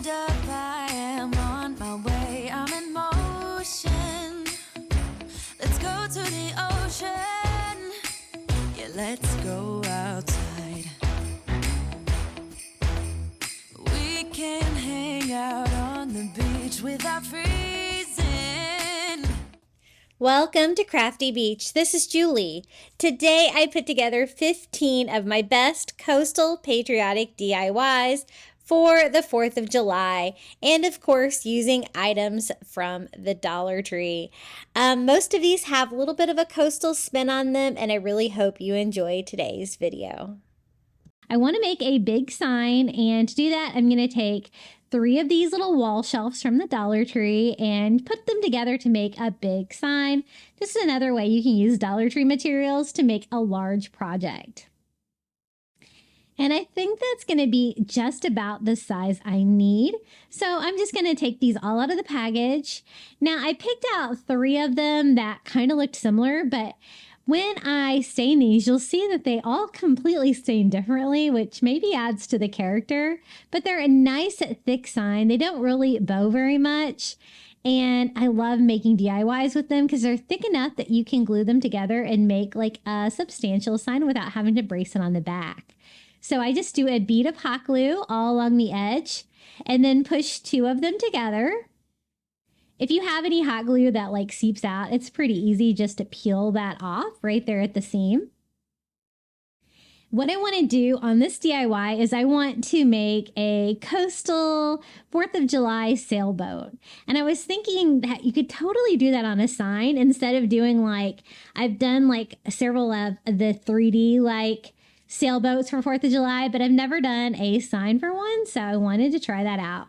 hold up, I am on my way, I'm in motion. Let's go to the ocean. Yeah, let's go outside. We can hang out on the beach without freezing. Welcome to Crafty Beach. This is Julie. Today I put together 15 of my best coastal patriotic DIYs for the 4th of July, and of course using items from the Dollar Tree. Most of these have a little bit of a coastal spin on them, and I really hope you enjoy today's video. I want to make a big sign, and to do that I'm going to take 3 of these little wall shelves from the Dollar Tree and put them together to make a big sign. This is another way you can use Dollar Tree materials to make a large project. And I think that's going to be just about the size I need. So I'm just going to take these all out of the package. Now I picked out 3 of them that kind of looked similar, but when I stain these, you'll see that they all completely stain differently, which maybe adds to the character, but they're a nice thick sign. They don't really bow very much. And I love making DIYs with them because they're thick enough that you can glue them together and make like a substantial sign without having to brace it on the back. So I just do a bead of hot glue all along the edge and then push 2 of them together. If you have any hot glue that like seeps out, it's pretty easy just to peel that off right there at the seam. What I want to do on this DIY is I want to make a coastal 4th of July sailboat. And I was thinking that you could totally do that on a sign instead of doing like, I've done like several of the 3D like sailboats for 4th of July, but I've never done a sign for one, so I wanted to try that out.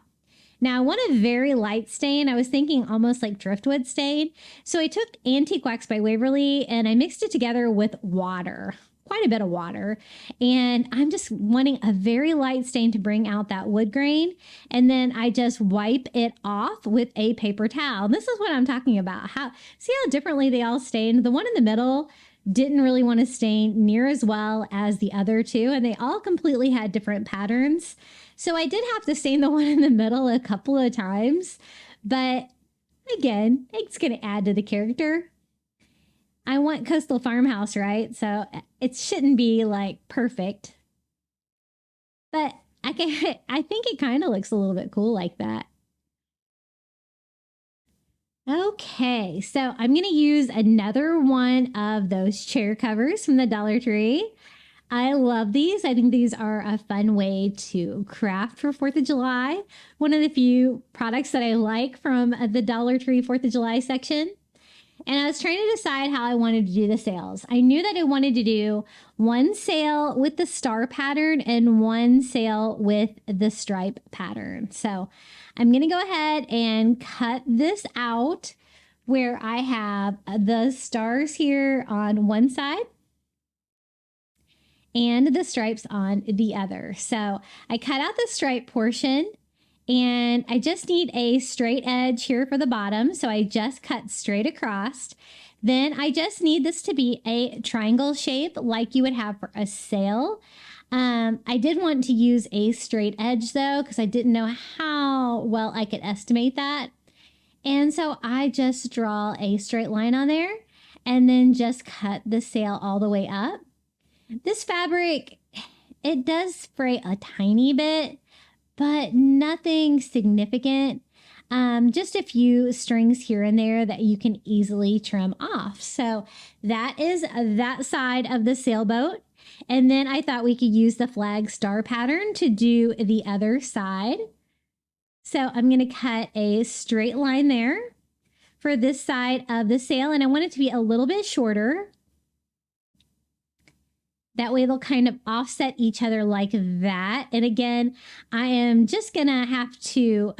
Now I want a very light stain. I was thinking almost like driftwood stain. So I took Antique Wax by Waverly and I mixed it together with water, quite a bit of water. And I'm just wanting a very light stain to bring out that wood grain. And then I just wipe it off with a paper towel. This is what I'm talking about. See how differently they all stain? The one in the middle didn't really want to stain near as well as the other 2, and they all completely had different patterns. So I did have to stain the one in the middle a couple of times, but again, it's going to add to the character. I want coastal farmhouse, right? So it shouldn't be like perfect, but I think it kind of looks a little bit cool like that. Okay, so I'm going to use another one of those chair covers from the Dollar Tree. I love these. I think these are a fun way to craft for 4th of July. One of the few products that I like from the Dollar Tree 4th of July section. And I was trying to decide how I wanted to do the sails. I knew that I wanted to do one sail with the star pattern and one sail with the stripe pattern. So I'm going to go ahead and cut this out where I have the stars here on one side and the stripes on the other. So I cut out the stripe portion and I just need a straight edge here for the bottom. So I just cut straight across. Then I just need this to be a triangle shape like you would have for a sail. I did want to use a straight edge though, because I didn't know how well I could estimate that. And so I just draw a straight line on there and then just cut the sail all the way up. This fabric, it does spray a tiny bit, but nothing significant. Just a few strings here and there that you can easily trim off. So that is that side of the sailboat. And then I thought we could use the flag star pattern to do the other side. So I'm going to cut a straight line there for this side of the sail. And I want it to be a little bit shorter. That way they'll kind of offset each other like that. And again, I am just going to have to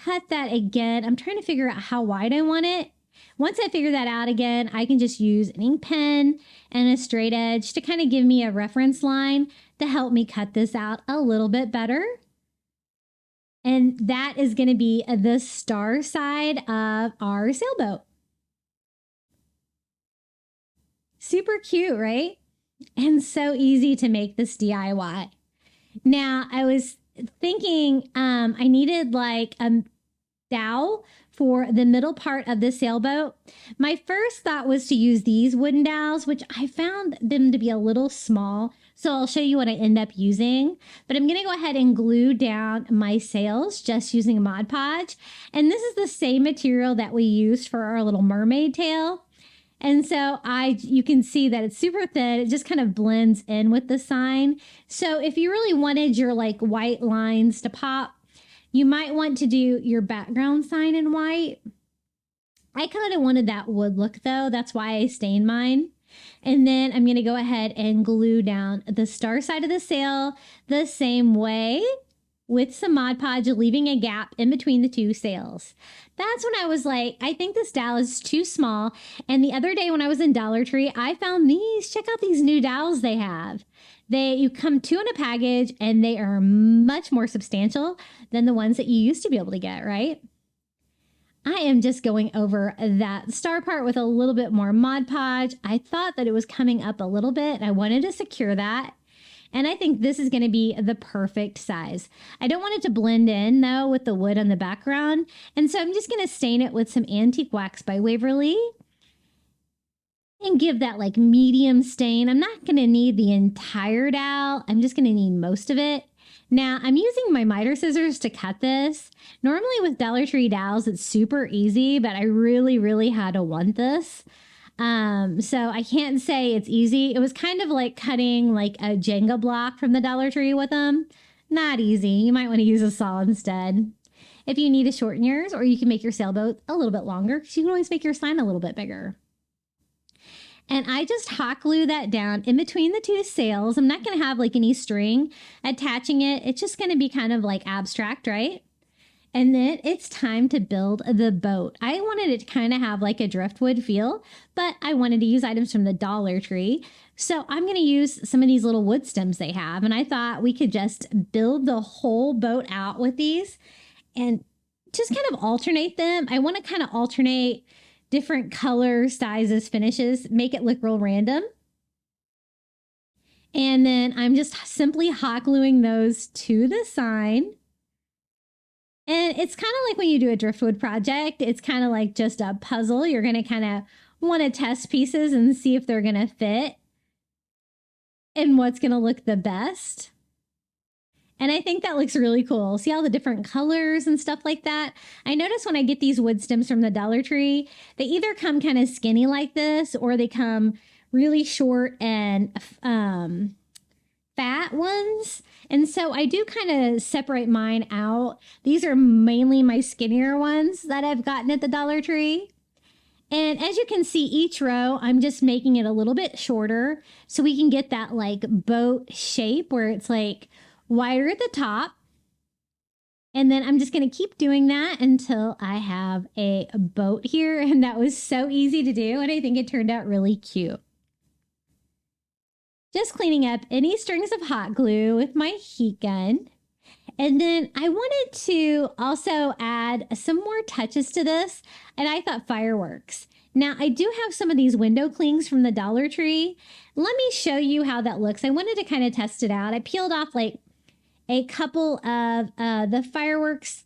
cut that again. I'm trying to figure out how wide I want it. Once I figure that out again, I can just use an ink pen and a straight edge to kind of give me a reference line to help me cut this out a little bit better. And that is going to be the star side of our sailboat. Super cute, right? And so easy to make this DIY. Now, I was thinking I needed like a dowel for the middle part of the sailboat. My first thought was to use these wooden dowels, which I found them to be a little small. So I'll show you what I end up using. But I'm going to go ahead and glue down my sails just using Mod Podge. And this is the same material that we used for our little mermaid tail. And so you can see that it's super thin. It just kind of blends in with the sign. So if you really wanted your like white lines to pop, you might want to do your background sign in white. I kind of wanted that wood look though. That's why I stained mine. And then I'm going to go ahead and glue down the star side of the sail the same way with some Mod Podge, leaving a gap in between the two sails. That's when I was like, I think this dowel is too small. And the other day when I was in Dollar Tree, I found these. Check out these new dowels they have. You come two in a package and they are much more substantial than the ones that you used to be able to get, right? I am just going over that star part with a little bit more Mod Podge. I thought that it was coming up a little bit and I wanted to secure that. And I think this is going to be the perfect size. I don't want it to blend in though with the wood on the background. And so I'm just going to stain it with some Antique Wax by Waverly and give that like medium stain. I'm not going to need the entire dowel. I'm just going to need most of it. Now I'm using my miter scissors to cut this. Normally with Dollar Tree dowels, it's super easy, but I really had to want this. So I can't say it's easy. It was kind of like cutting like a Jenga block from the Dollar Tree with them. Not easy. You might want to use a saw instead. If you need to shorten yours, or you can make your sailboat a little bit longer, because you can always make your sign a little bit bigger. And I just hot glue that down in between the two sails. I'm not going to have like any string attaching it. It's just going to be kind of like abstract, right? And then it's time to build the boat. I wanted it to kind of have like a driftwood feel, but I wanted to use items from the Dollar Tree. So I'm going to use some of these little wood stems they have. And I thought we could just build the whole boat out with these and just kind of alternate them. I want to kind of alternate different colors, sizes, finishes, make it look real random. And then I'm just simply hot gluing those to the sign. And it's kind of like when you do a driftwood project, it's kind of like just a puzzle. You're going to kind of want to test pieces and see if they're going to fit and what's going to look the best. And I think that looks really cool. See all the different colors and stuff like that? I notice when I get these wood stems from the Dollar Tree, they either come kind of skinny like this or they come really short and fat ones. And so I do kind of separate mine out. These are mainly my skinnier ones that I've gotten at the Dollar Tree. And as you can see, each row, I'm just making it a little bit shorter so we can get that like boat shape where it's like wider at the top. And then I'm just going to keep doing that until I have a boat here. And that was so easy to do. And I think it turned out really cute. Just cleaning up any strings of hot glue with my heat gun. And then I wanted to also add some more touches to this. And I thought fireworks. Now I do have some of these window clings from the Dollar Tree. Let me show you how that looks. I wanted to kind of test it out. I peeled off like a couple of the fireworks.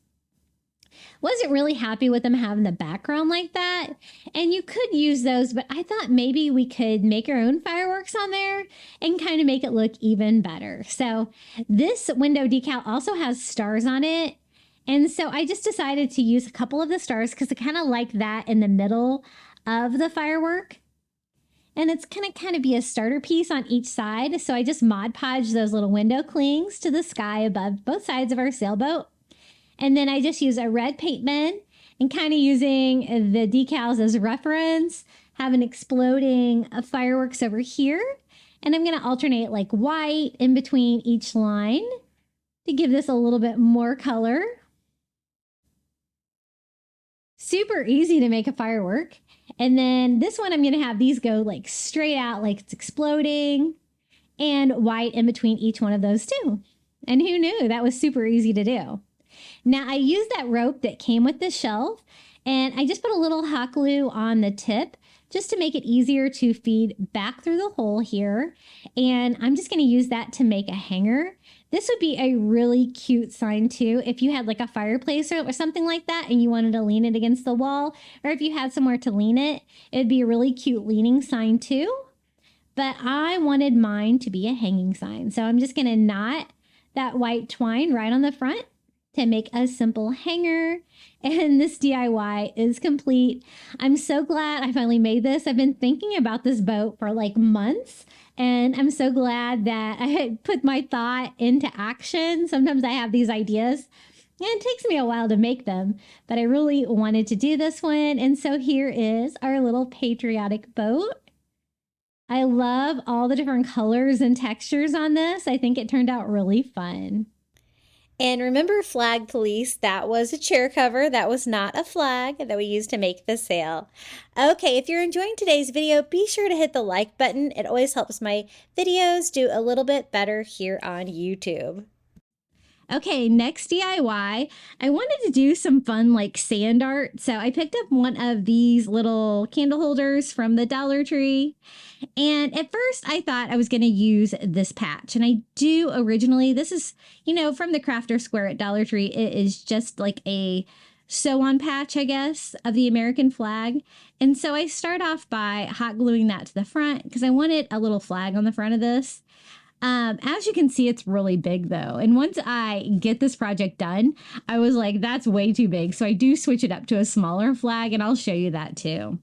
Wasn't really happy with them having the background like that. And you could use those, but I thought maybe we could make our own fireworks on there and kind of make it look even better. So this window decal also has stars on it. And so I just decided to use a couple of the stars because I kind of like that in the middle of the firework. And it's going to kind of be a starter piece on each side. So I just Mod Podge those little window clings to the sky above both sides of our sailboat. And then I just use a red paint pen and kind of using the decals as reference, have an exploding fireworks over here. And I'm going to alternate like white in between each line to give this a little bit more color. Super easy to make a firework. And then this one, I'm going to have these go like straight out like it's exploding and white in between each one of those too. And who knew that was super easy to do. Now I used that rope that came with the shelf and I just put a little hot glue on the tip just to make it easier to feed back through the hole here. And I'm just going to use that to make a hanger. This would be a really cute sign too if you had like a fireplace or something like that and you wanted to lean it against the wall, or if you had somewhere to lean it, it'd be a really cute leaning sign too. But I wanted mine to be a hanging sign. So I'm just going to knot that white twine right on the front to make a simple hanger. And this DIY is complete. I'm so glad I finally made this. I've been thinking about this boat for like months, and I'm so glad that I had put my thought into action. Sometimes I have these ideas and it takes me a while to make them, but I really wanted to do this one. And so here is our little patriotic boat. I love all the different colors and textures on this. I think it turned out really fun. And remember Flag Police, that was a chair cover. That was not a flag that we used to make the sail. Okay, if you're enjoying today's video, be sure to hit the like button. It always helps my videos do a little bit better here on YouTube. Okay, next DIY, I wanted to do some fun like sand art. So I picked up one of these little candle holders from the Dollar Tree. And at first I thought I was going to use this patch. And I do originally, this is, from the Crafter Square at Dollar Tree. It is just like a sew-on patch, I guess, of the American flag. And so I start off by hot gluing that to the front because I wanted a little flag on the front of this. As you can see, it's really big though. And once I get this project done, I was like, that's way too big. So I do switch it up to a smaller flag, and I'll show you that too.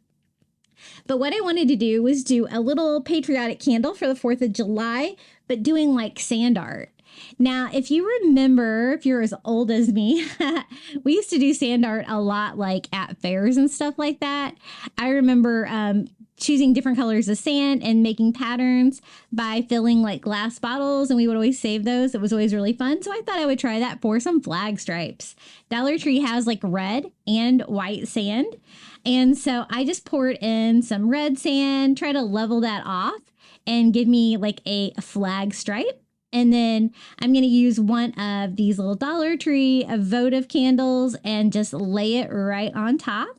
But what I wanted to do was do a little patriotic candle for the 4th of July, but doing like sand art. Now, if you remember, if you're as old as me, we used to do sand art a lot like at fairs and stuff like that. I remember choosing different colors of sand and making patterns by filling like glass bottles, and we would always save those. It was always really fun. So I thought I would try that for some flag stripes. Dollar Tree has like red and white sand. And so I just poured in some red sand, try to level that off and give me like a flag stripe. And then I'm going to use one of these little Dollar Tree votive candles and just lay it right on top.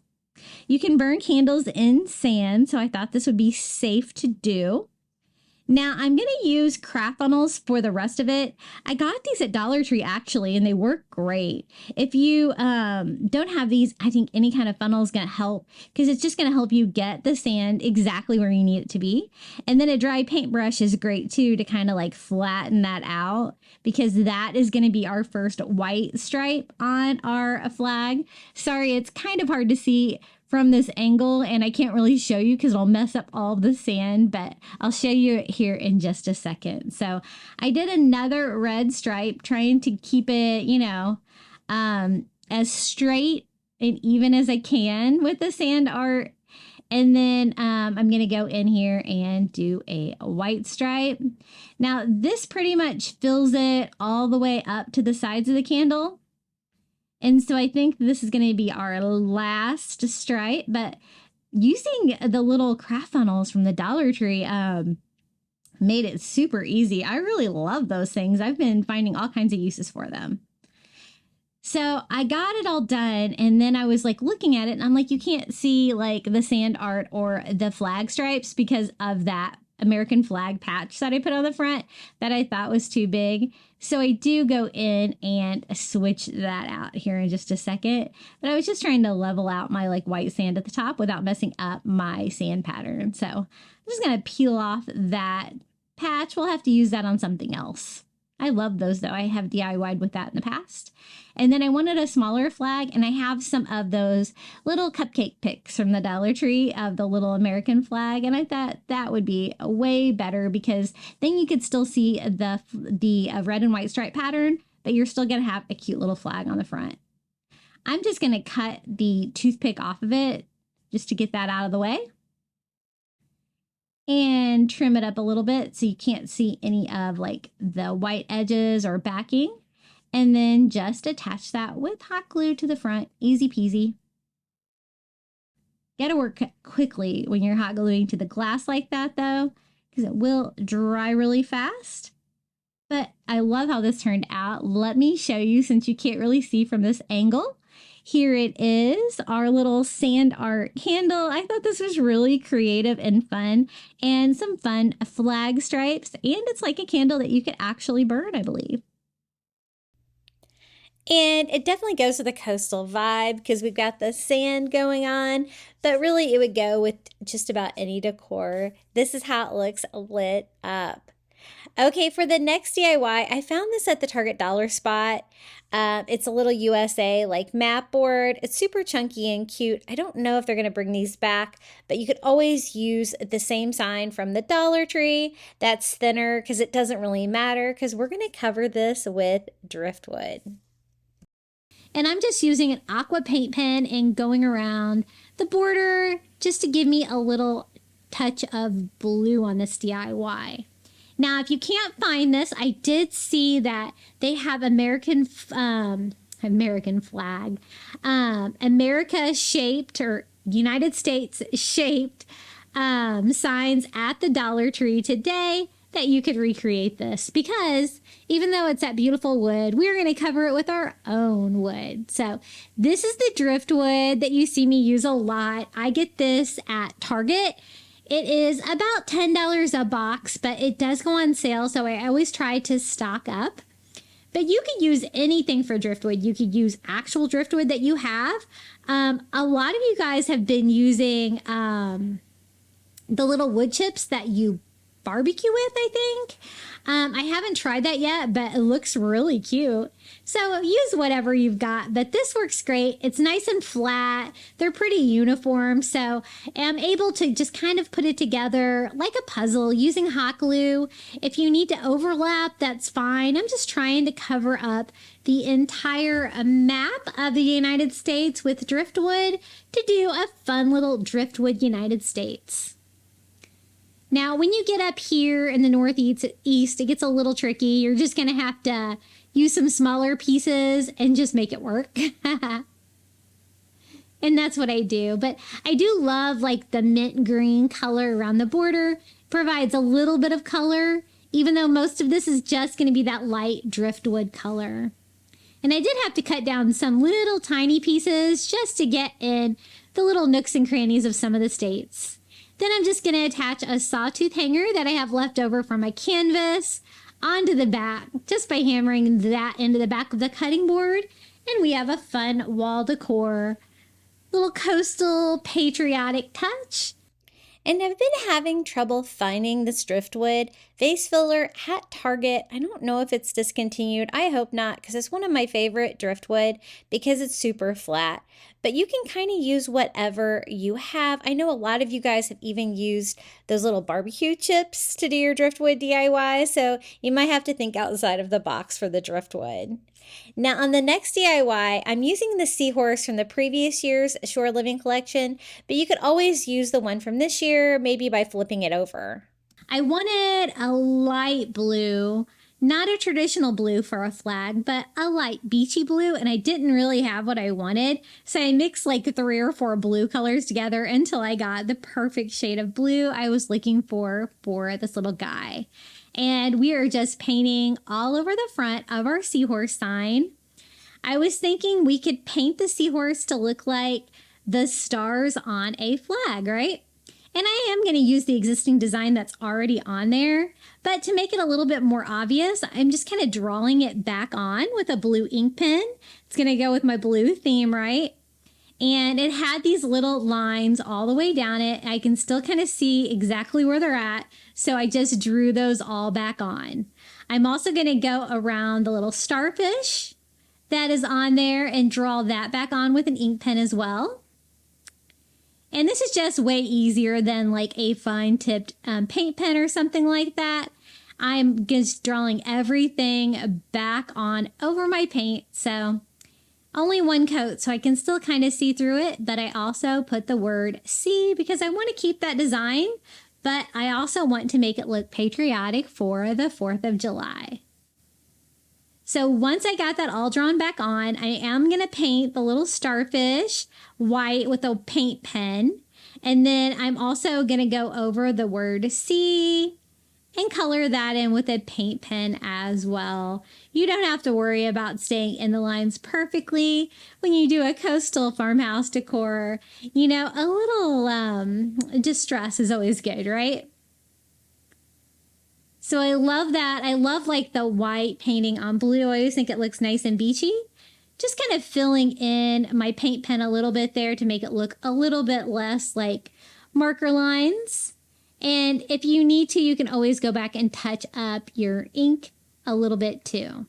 You can burn candles in sand, so I thought this would be safe to do. Now I'm going to use craft funnels for the rest of it. I got these at Dollar Tree actually, and they work great. If you don't have these, I think any kind of funnel is going to help because it's just going to help you get the sand exactly where you need it to be. And then a dry paintbrush is great too to kind of like flatten that out, because that is going to be our first white stripe on our flag. Sorry, it's kind of hard to see from this angle, and I can't really show you because it'll mess up all the sand, but I'll show you it here in just a second. So I did another red stripe, trying to keep it, as straight and even as I can with the sand art. And then I'm going to go in here and do a white stripe. Now this pretty much fills it all the way up to the sides of the candle. And so I think this is going to be our last stripe, but using the little craft funnels from the Dollar Tree made it super easy. I really love those things. I've been finding all kinds of uses for them. So I got it all done, and then I was like looking at it, and I'm like, you can't see like the sand art or the flag stripes because of that American flag patch that I put on the front that I thought was too big. So I do go in and switch that out here in just a second. But I was just trying to level out my like white sand at the top without messing up my sand pattern. So I'm just going to peel off that patch. We'll have to use that on something else. I love those though. I have DIY'd with that in the past. And then I wanted a smaller flag, and I have some of those little cupcake picks from the Dollar Tree of the little American flag. And I thought that would be way better because then you could still see the red and white stripe pattern, but you're still going to have a cute little flag on the front. I'm just going to cut the toothpick off of it just to get that out of the way. And trim it up a little bit so you can't see any of like the white edges or backing. And then just attach that with hot glue to the front. Easy peasy. Gotta work quickly when you're hot gluing to the glass like that though, because it will dry really fast. But I love how this turned out. Let me show you, since you can't really see from this angle. here it is, our little sand art candle. I thought this was really creative and fun, and some fun flag stripes, and it's like a candle that you could actually burn, I believe. And it definitely goes with the coastal vibe because we've got the sand going on, but really it would go with just about any decor. This is how it looks lit up. Okay, for the next DIY, I found this at the Target dollar spot. It's a little USA like map board. It's super chunky and cute. I don't know if they're going to bring these back, but you could always use the same sign from the Dollar Tree that's thinner because it doesn't really matter because we're going to cover this with driftwood. And I'm just using an aqua paint pen and going around the border just to give me a little touch of blue on this DIY. Now, if you can't find this, I did see that they have American flag, America shaped or United States shaped signs at the Dollar Tree today that you could recreate this, because even though it's that beautiful wood, we're going to cover it with our own wood. So this is the driftwood that you see me use a lot. I get this at Target. It is about $10 a box, but it does go on sale, so I always try to stock up. But you could use anything for driftwood. You could use actual driftwood that you have. A lot of you guys have been using the little wood chips that you barbecue with, I think. I haven't tried that yet, but it looks really cute. So use whatever you've got, but this works great. It's nice and flat. They're pretty uniform, so I'm able to just kind of put it together like a puzzle using hot glue. If you need to overlap, that's fine. I'm just trying to cover up the entire map of the United States with driftwood to do a fun little driftwood United States. Now, when you get up here in the Northeast, it gets a little tricky. You're just going to have to use some smaller pieces and just make it work. And that's what I do. But I do love like the mint green color around the border. Provides a little bit of color, even though most of this is just going to be that light driftwood color. And I did have to cut down some little tiny pieces just to get in the little nooks and crannies of some of the states. Then I'm just going to attach a sawtooth hanger that I have left over from my canvas onto the back, just by hammering that into the back of the cutting board. And we have a fun wall decor, little coastal patriotic touch. And I've been having trouble finding this driftwood vase filler at Target. I don't know if it's discontinued. I hope not, because it's one of my favorite driftwood because it's super flat. But you can kind of use whatever you have. I know a lot of you guys have even used those little barbecue chips to do your driftwood DIY, so you might have to think outside of the box for the driftwood. Now on the next DIY, I'm using the Seahorse from the previous year's Shore Living collection, but you could always use the one from this year, maybe by flipping it over. I wanted a light blue, not a traditional blue for a flag, but a light beachy blue, and I didn't really have what I wanted, so I mixed like 3 or 4 blue colors together until I got the perfect shade of blue I was looking for this little guy. And we are just painting all over the front of our Seahorse sign. I was thinking we could paint the Seahorse to look like the stars on a flag, right? And I am going to use the existing design that's already on there, but to make it a little bit more obvious, I'm just kind of drawing it back on with a blue ink pen. It's going to go with my blue theme, right? And it had these little lines all the way down it. I can still kind of see exactly where they're at, so I just drew those all back on. I'm also going to go around the little starfish that is on there and draw that back on with an ink pen as well. And this is just way easier than like a fine tipped paint pen or something like that. I'm just drawing everything back on over my paint. So only one coat, so I can still kind of see through it. But I also put the word sea because I want to keep that design. But I also want to make it look patriotic for the 4th of July. So once I got that all drawn back on, I am going to paint the little starfish white with a paint pen. And then I'm also going to go over the word sea and color that in with a paint pen as well. You don't have to worry about staying in the lines perfectly when you do a coastal farmhouse decor. You know, a little distress is always good, right? So I love that. I love like the white painting on blue. I always think it looks nice and beachy. Just kind of filling in my paint pen a little bit there to make it look a little bit less like marker lines. And if you need to, you can always go back and touch up your ink a little bit too.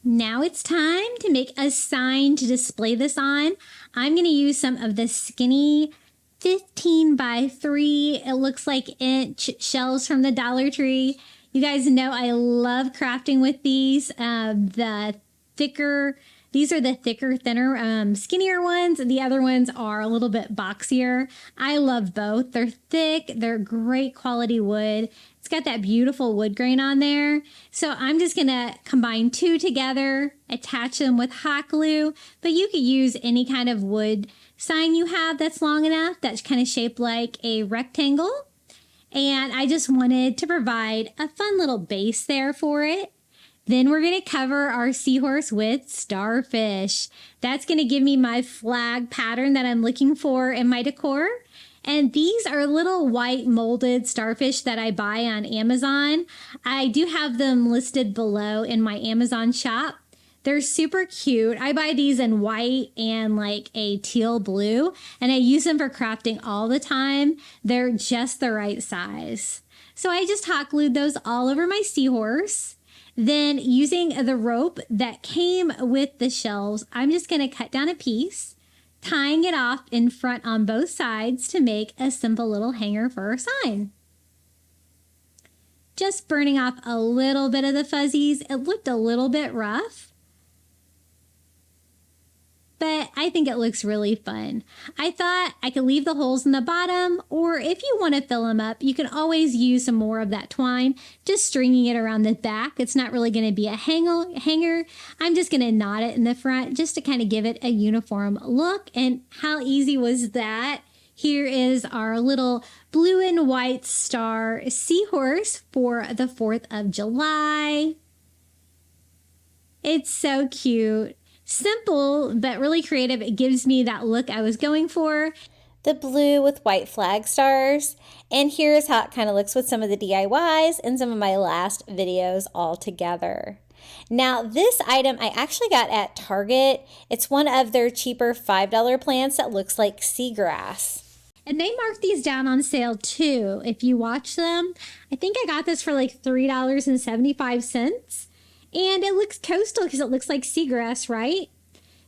Now it's time to make a sign to display this on. I'm going to use some of the skinny 15 by 3, it looks like inch shells from the Dollar Tree. You guys know I love crafting with these. These are the thicker, thinner, skinnier ones. The other ones are a little bit boxier. I love both. They're thick. They're great quality wood. It's got that beautiful wood grain on there. So I'm just going to combine 2 together, attach them with hot glue, but you could use any kind of wood sign you have that's long enough, that's kind of shaped like a rectangle. And I just wanted to provide a fun little base there for it. Then we're going to cover our seahorse with starfish. That's going to give me my flag pattern that I'm looking for in my decor. And these are little white molded starfish that I buy on Amazon. I do have them listed below in my Amazon shop. They're super cute. I buy these in white and like a teal blue, and I use them for crafting all the time. They're just the right size. So I just hot glued those all over my seahorse. Then using the rope that came with the shells, I'm just going to cut down a piece, tying it off in front on both sides to make a simple little hanger for our sign. Just burning off a little bit of the fuzzies. It looked a little bit rough, but I think it looks really fun. I thought I could leave the holes in the bottom, or if you want to fill them up, you can always use some more of that twine, just stringing it around the back. It's not really going to be a hanger. I'm just going to knot it in the front just to kind of give it a uniform look. And how easy was that? Here is our little blue and white star seahorse for the 4th of July. It's so cute. Simple, but really creative. It gives me that look I was going for. The blue with white flag stars. And here's how it kind of looks with some of the DIYs and some of my last videos all together. Now, this item I actually got at Target. It's one of their cheaper $5 plants that looks like seagrass. And they mark these down on sale too. If you watch them, I think I got this for like $3.75. And it looks coastal because it looks like seagrass, right?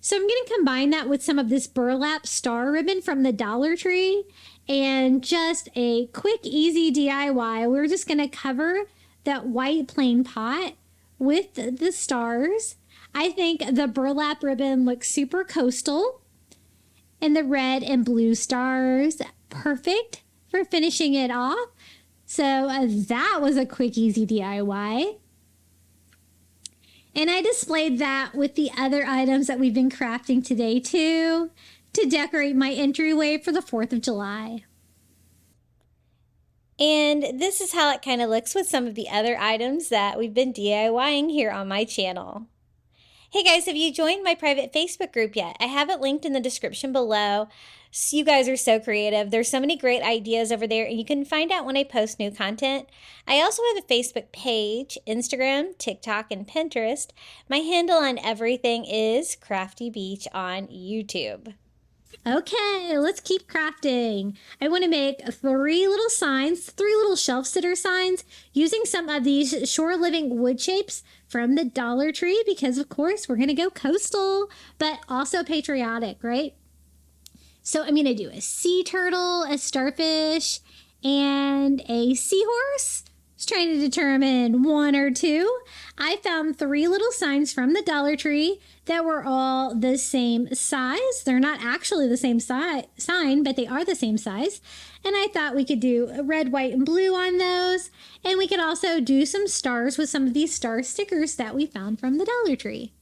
So I'm going to combine that with some of this burlap star ribbon from the Dollar Tree and just a quick, easy DIY. We're just going to cover that white plain pot with the stars. I think the burlap ribbon looks super coastal, and the red and blue stars, perfect for finishing it off. So that was a quick, easy DIY. And I displayed that with the other items that we've been crafting today too, to decorate my entryway for the 4th of July. And this is how it kind of looks with some of the other items that we've been DIYing here on my channel. Hey guys, have you joined my private Facebook group yet? I have it linked in the description below. So you guys are so creative. There's so many great ideas over there, and you can find out when I post new content. I also have a Facebook page, Instagram, TikTok, and Pinterest. My handle on everything is Crafty Beach on YouTube. Okay, let's keep crafting. I want to make 3 little signs, 3 little shelf sitter signs using some of these shore living wood shapes from the Dollar Tree because, of course, we're going to go coastal, but also patriotic, right? So I'm going to do a sea turtle, a starfish, and a seahorse. Just trying to determine 1 or 2. I found 3 little signs from the Dollar Tree that were all the same size. They're not actually the same sign, but they are the same size. And I thought we could do red, white, and blue on those. And we could also do some stars with some of these star stickers that we found from the Dollar Tree.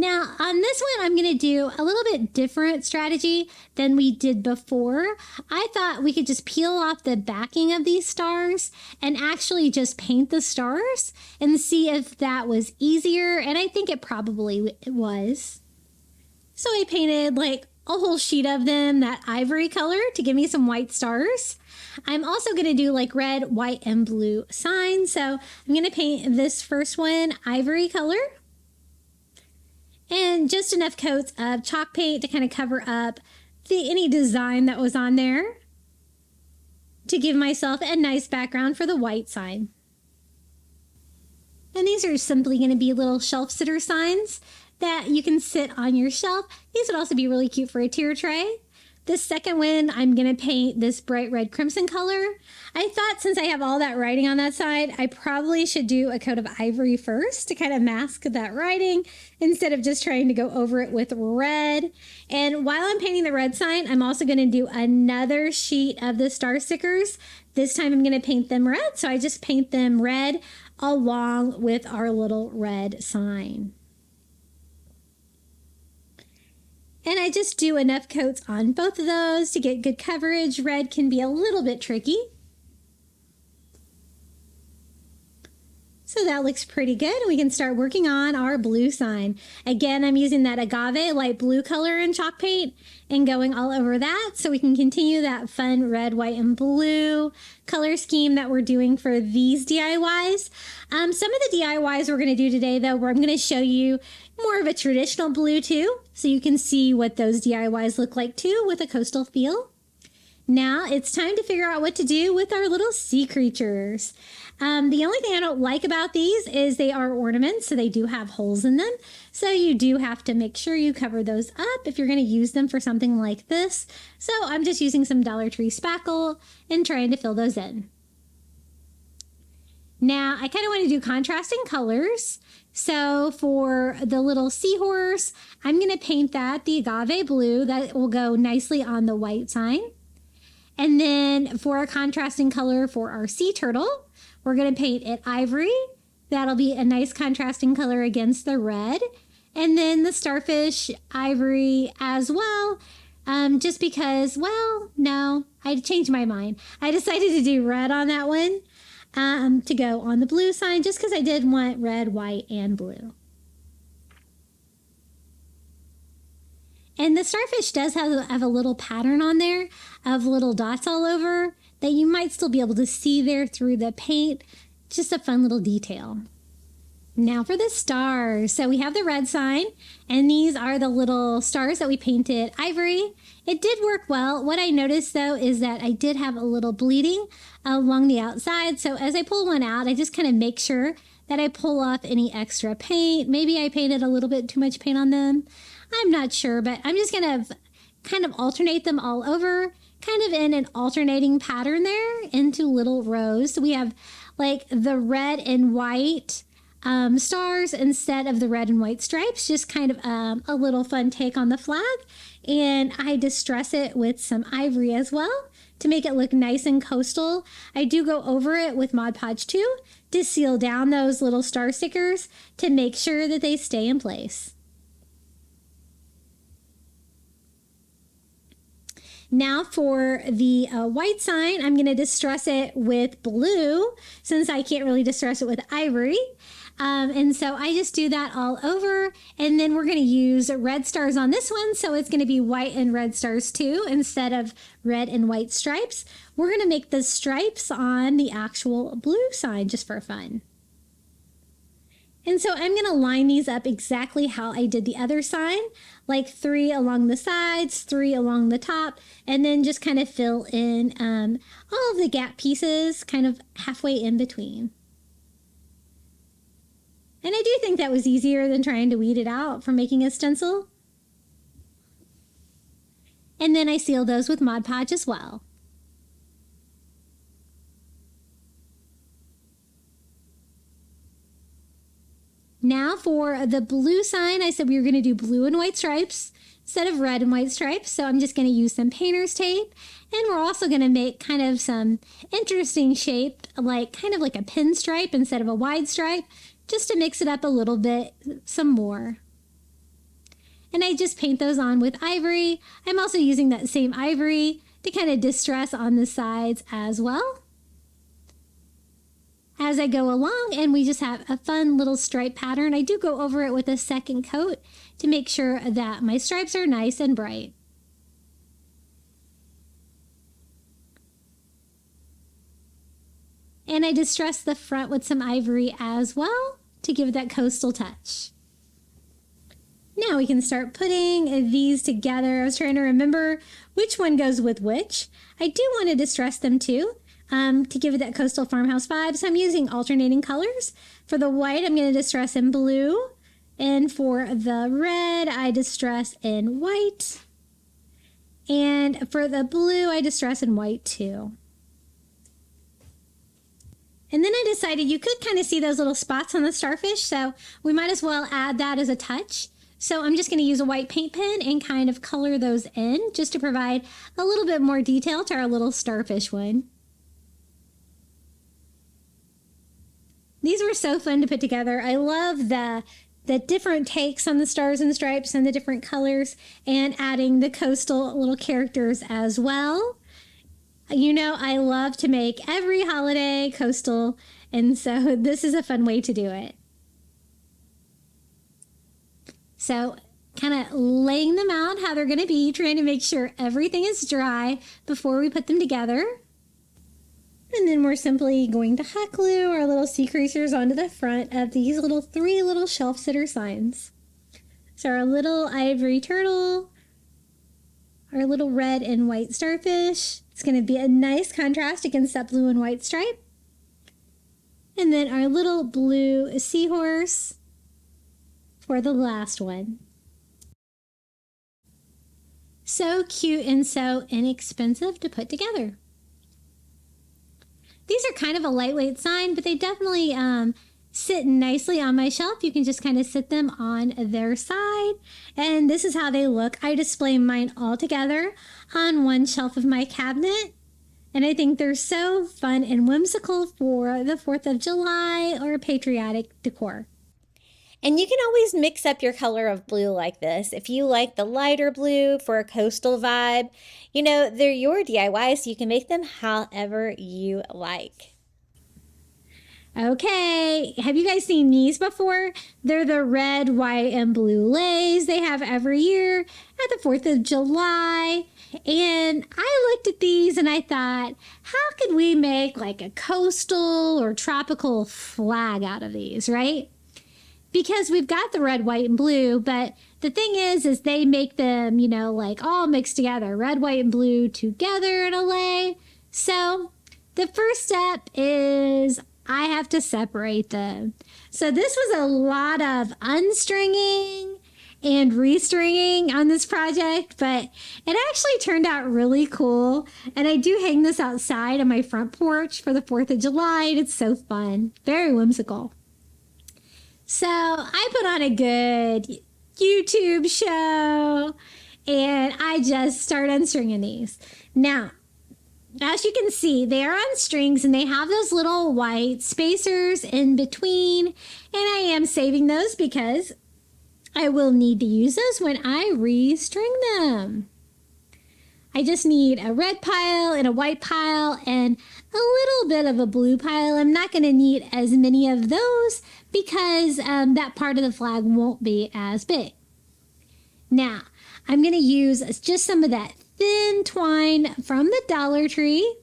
Now, on this one, I'm going to do a little bit different strategy than we did before. I thought we could just peel off the backing of these stars and actually just paint the stars and see if that was easier. And I think it probably was. So I painted like a whole sheet of them, that ivory color, to give me some white stars. I'm also going to do like red, white, and blue signs. So I'm going to paint this first one ivory color. And just enough coats of chalk paint to kind of cover up any design that was on there to give myself a nice background for the white sign. And these are simply going to be little shelf sitter signs that you can sit on your shelf. These would also be really cute for a tier tray. The second one, I'm going to paint this bright red crimson color. I thought since I have all that writing on that side, I probably should do a coat of ivory first to kind of mask that writing instead of just trying to go over it with red. And while I'm painting the red sign, I'm also going to do another sheet of the star stickers. This time I'm going to paint them red. So I just paint them red along with our little red sign. And I just do enough coats on both of those to get good coverage. Red can be a little bit tricky. So that looks pretty good. We can start working on our blue sign. Again, I'm using that agave light blue color in chalk paint and going all over that so we can continue that fun red, white, and blue color scheme that we're doing for these DIYs. Some of the DIYs we're going to do today, though, where I'm going to show you more of a traditional blue too, so you can see what those DIYs look like too with a coastal feel. Now it's time to figure out what to do with our little sea creatures. The only thing I don't like about these is they are ornaments, so they do have holes in them. So you do have to make sure you cover those up if you're going to use them for something like this. So I'm just using some Dollar Tree spackle and trying to fill those in. Now I kind of want to do contrasting colors. So for the little seahorse, I'm going to paint that the agave blue. That will go nicely on the white sign. And then for a contrasting color for our sea turtle, we're going to paint it ivory. That'll be a nice contrasting color against the red. And then the starfish ivory as well. Just because, well, no, I changed my mind. I decided to do red on that one to go on the blue sign just because I did want red, white, and blue. And the starfish does have a little pattern on there of little dots all over that you might still be able to see there through the paint. Just a fun little detail. Now for the stars. So we have the red sign, and these are the little stars that we painted ivory. It did work well. What I noticed though is that I did have a little bleeding along the outside. So as I pull one out, I just kind of make sure that I pull off any extra paint. Maybe I painted a little bit too much paint on them. I'm not sure, but I'm just going to kind of alternate them all over, kind of in an alternating pattern there into little rows. So we have like the red and white stars instead of the red and white stripes, just kind of a little fun take on the flag. And I distress it with some ivory as well to make it look nice and coastal. I do go over it with Mod Podge too to seal down those little star stickers to make sure that they stay in place. Now for the white sign, I'm going to distress it with blue since I can't really distress it with ivory. And so I just do that all over. And then we're going to use red stars on this one. So it's going to be white and red stars too, instead of red and white stripes. We're going to make the stripes on the actual blue sign just for fun. And so I'm going to line these up exactly how I did the other sign, like 3 along the sides, 3 along the top, and then just kind of fill in all of the gap pieces kind of halfway in between. And I do think that was easier than trying to weed it out from making a stencil. And then I seal those with Mod Podge as well. Now for the blue sign, I said we were going to do blue and white stripes instead of red and white stripes. So I'm just going to use some painter's tape. And we're also going to make kind of some interesting shape, like kind of like a pinstripe instead of a wide stripe, just to mix it up a little bit some more. and I just paint those on with ivory. I'm also using that same ivory to kind of distress on the sides as well as I go along, and we just have a fun little stripe pattern. I do go over it with a second coat to make sure that my stripes are nice and bright. And I distress the front with some ivory as well to give it that coastal touch. Now we can start putting these together. I was trying to remember which one goes with which. I do want to distress them too, to give it that coastal farmhouse vibe. So I'm using alternating colors. For the white, I'm going to distress in blue. And for the red, I distress in white. And for the blue, I distress in white too. And then I decided you could kind of see those little spots on the starfish, so we might as well add that as a touch. So I'm just going to use a white paint pen and kind of color those in just to provide a little bit more detail to our little starfish one. These were so fun to put together. I love the different takes on the stars and stripes and the different colors, and adding the coastal little characters as well. You know, I love to make every holiday coastal, and so this is a fun way to do it. So kind of laying them out how they're going to be, trying to make sure everything is dry before we put them together. And then we're simply going to hot glue our little sea creasers onto the front of these three little shelf sitter signs. So our little ivory turtle, our little red and white starfish. It's going to be a nice contrast against that blue and white stripe. And then our little blue seahorse for the last one. So cute and so inexpensive to put together. These are kind of a lightweight sign, but they definitely sit nicely on my shelf. You can just kind of sit them on their side. And this is how they look. I display mine all together on one shelf of my cabinet. And I think they're so fun and whimsical for the 4th of July or patriotic decor. And you can always mix up your color of blue like this. If you like the lighter blue for a coastal vibe, you know, they're your DIYs, so you can make them however you like. Okay, have you guys seen these before? They're the red, white, and blue leis they have every year at the 4th of July. And I looked at these and I thought, how could we make like a coastal or tropical flag out of these, right? Because we've got the red, white, and blue, but the thing is they make them, you know, like all mixed together, red, white, and blue together in a lei. So the first step is I have to separate them. So this was a lot of unstringing and restringing on this project, but it actually turned out really cool. And I do hang this outside on my front porch for the 4th of July, and it's so fun, very whimsical. So I put on a good YouTube show and I just start unstringing these. Now, as you can see, they are on strings and they have those little white spacers in between. And I am saving those because I will need to use those when I restring them. I just need a red pile and a white pile and a little bit of a blue pile. I'm not going to need as many of those because that part of the flag won't be as big. Now, I'm going to use just some of that thin twine from the Dollar Tree.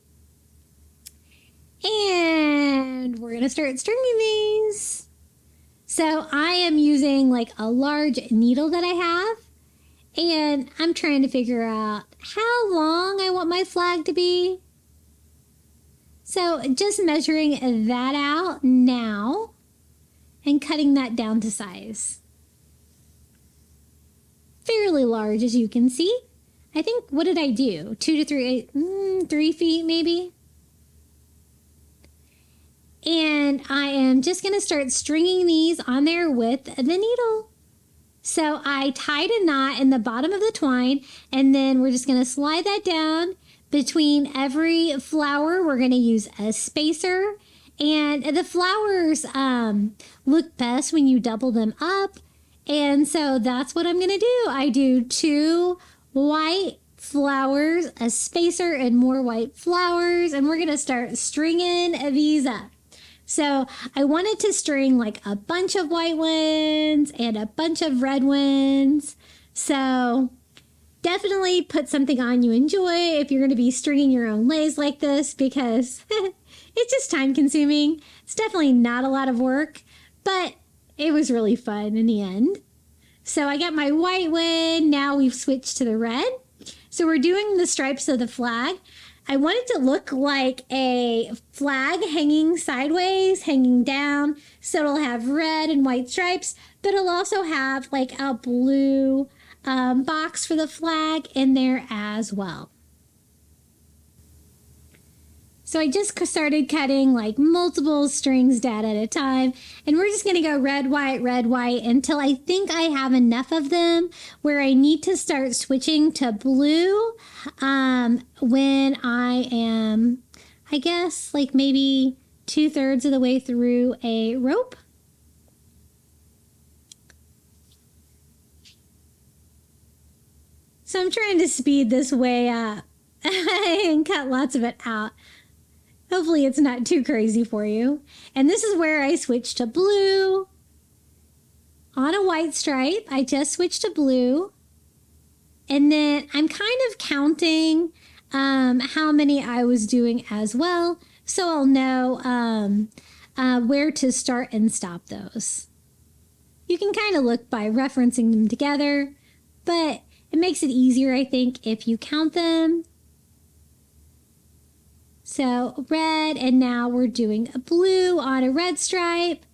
And we're going to start stringing these. So I am using like a large needle that I have. And I'm trying to figure out how long I want my flag to be. So just measuring that out now and cutting that down to size. Fairly large, as you can see. I think, what did I do? 2 to 3 feet maybe? And I am just going to start stringing these on there with the needle. So I tied a knot in the bottom of the twine, and then we're just going to slide that down. Between every flower, we're going to use a spacer. And the flowers look best when you double them up. And so that's what I'm going to do. I do 2 white flowers, a spacer, and more white flowers. And we're going to start stringing these up. So I wanted to string like a bunch of white ones and a bunch of red ones. So definitely put something on you enjoy if you're going to be stringing your own lays like this, because it's just time consuming. It's definitely not a lot of work, but it was really fun in the end. So I got my white one. Now we've switched to the red. So we're doing the stripes of the flag. I want it to look like a flag hanging sideways, hanging down. So it'll have red and white stripes, but it'll also have like a blue box for the flag in there as well. So I just started cutting like multiple strings down at a time, and we're just going to go red, white until I think I have enough of them where I need to start switching to blue when I am, I guess, like maybe 2/3 of the way through a rope. So I'm trying to speed this way up and cut lots of it out. Hopefully it's not too crazy for you. And this is where I switched to blue on a white stripe. I just switched to blue. And then I'm kind of counting how many I was doing as well, so I'll know where to start and stop those. You can kind of look by referencing them together, but it makes it easier, I think, if you count them. So red, and now we're doing a blue on a red stripe,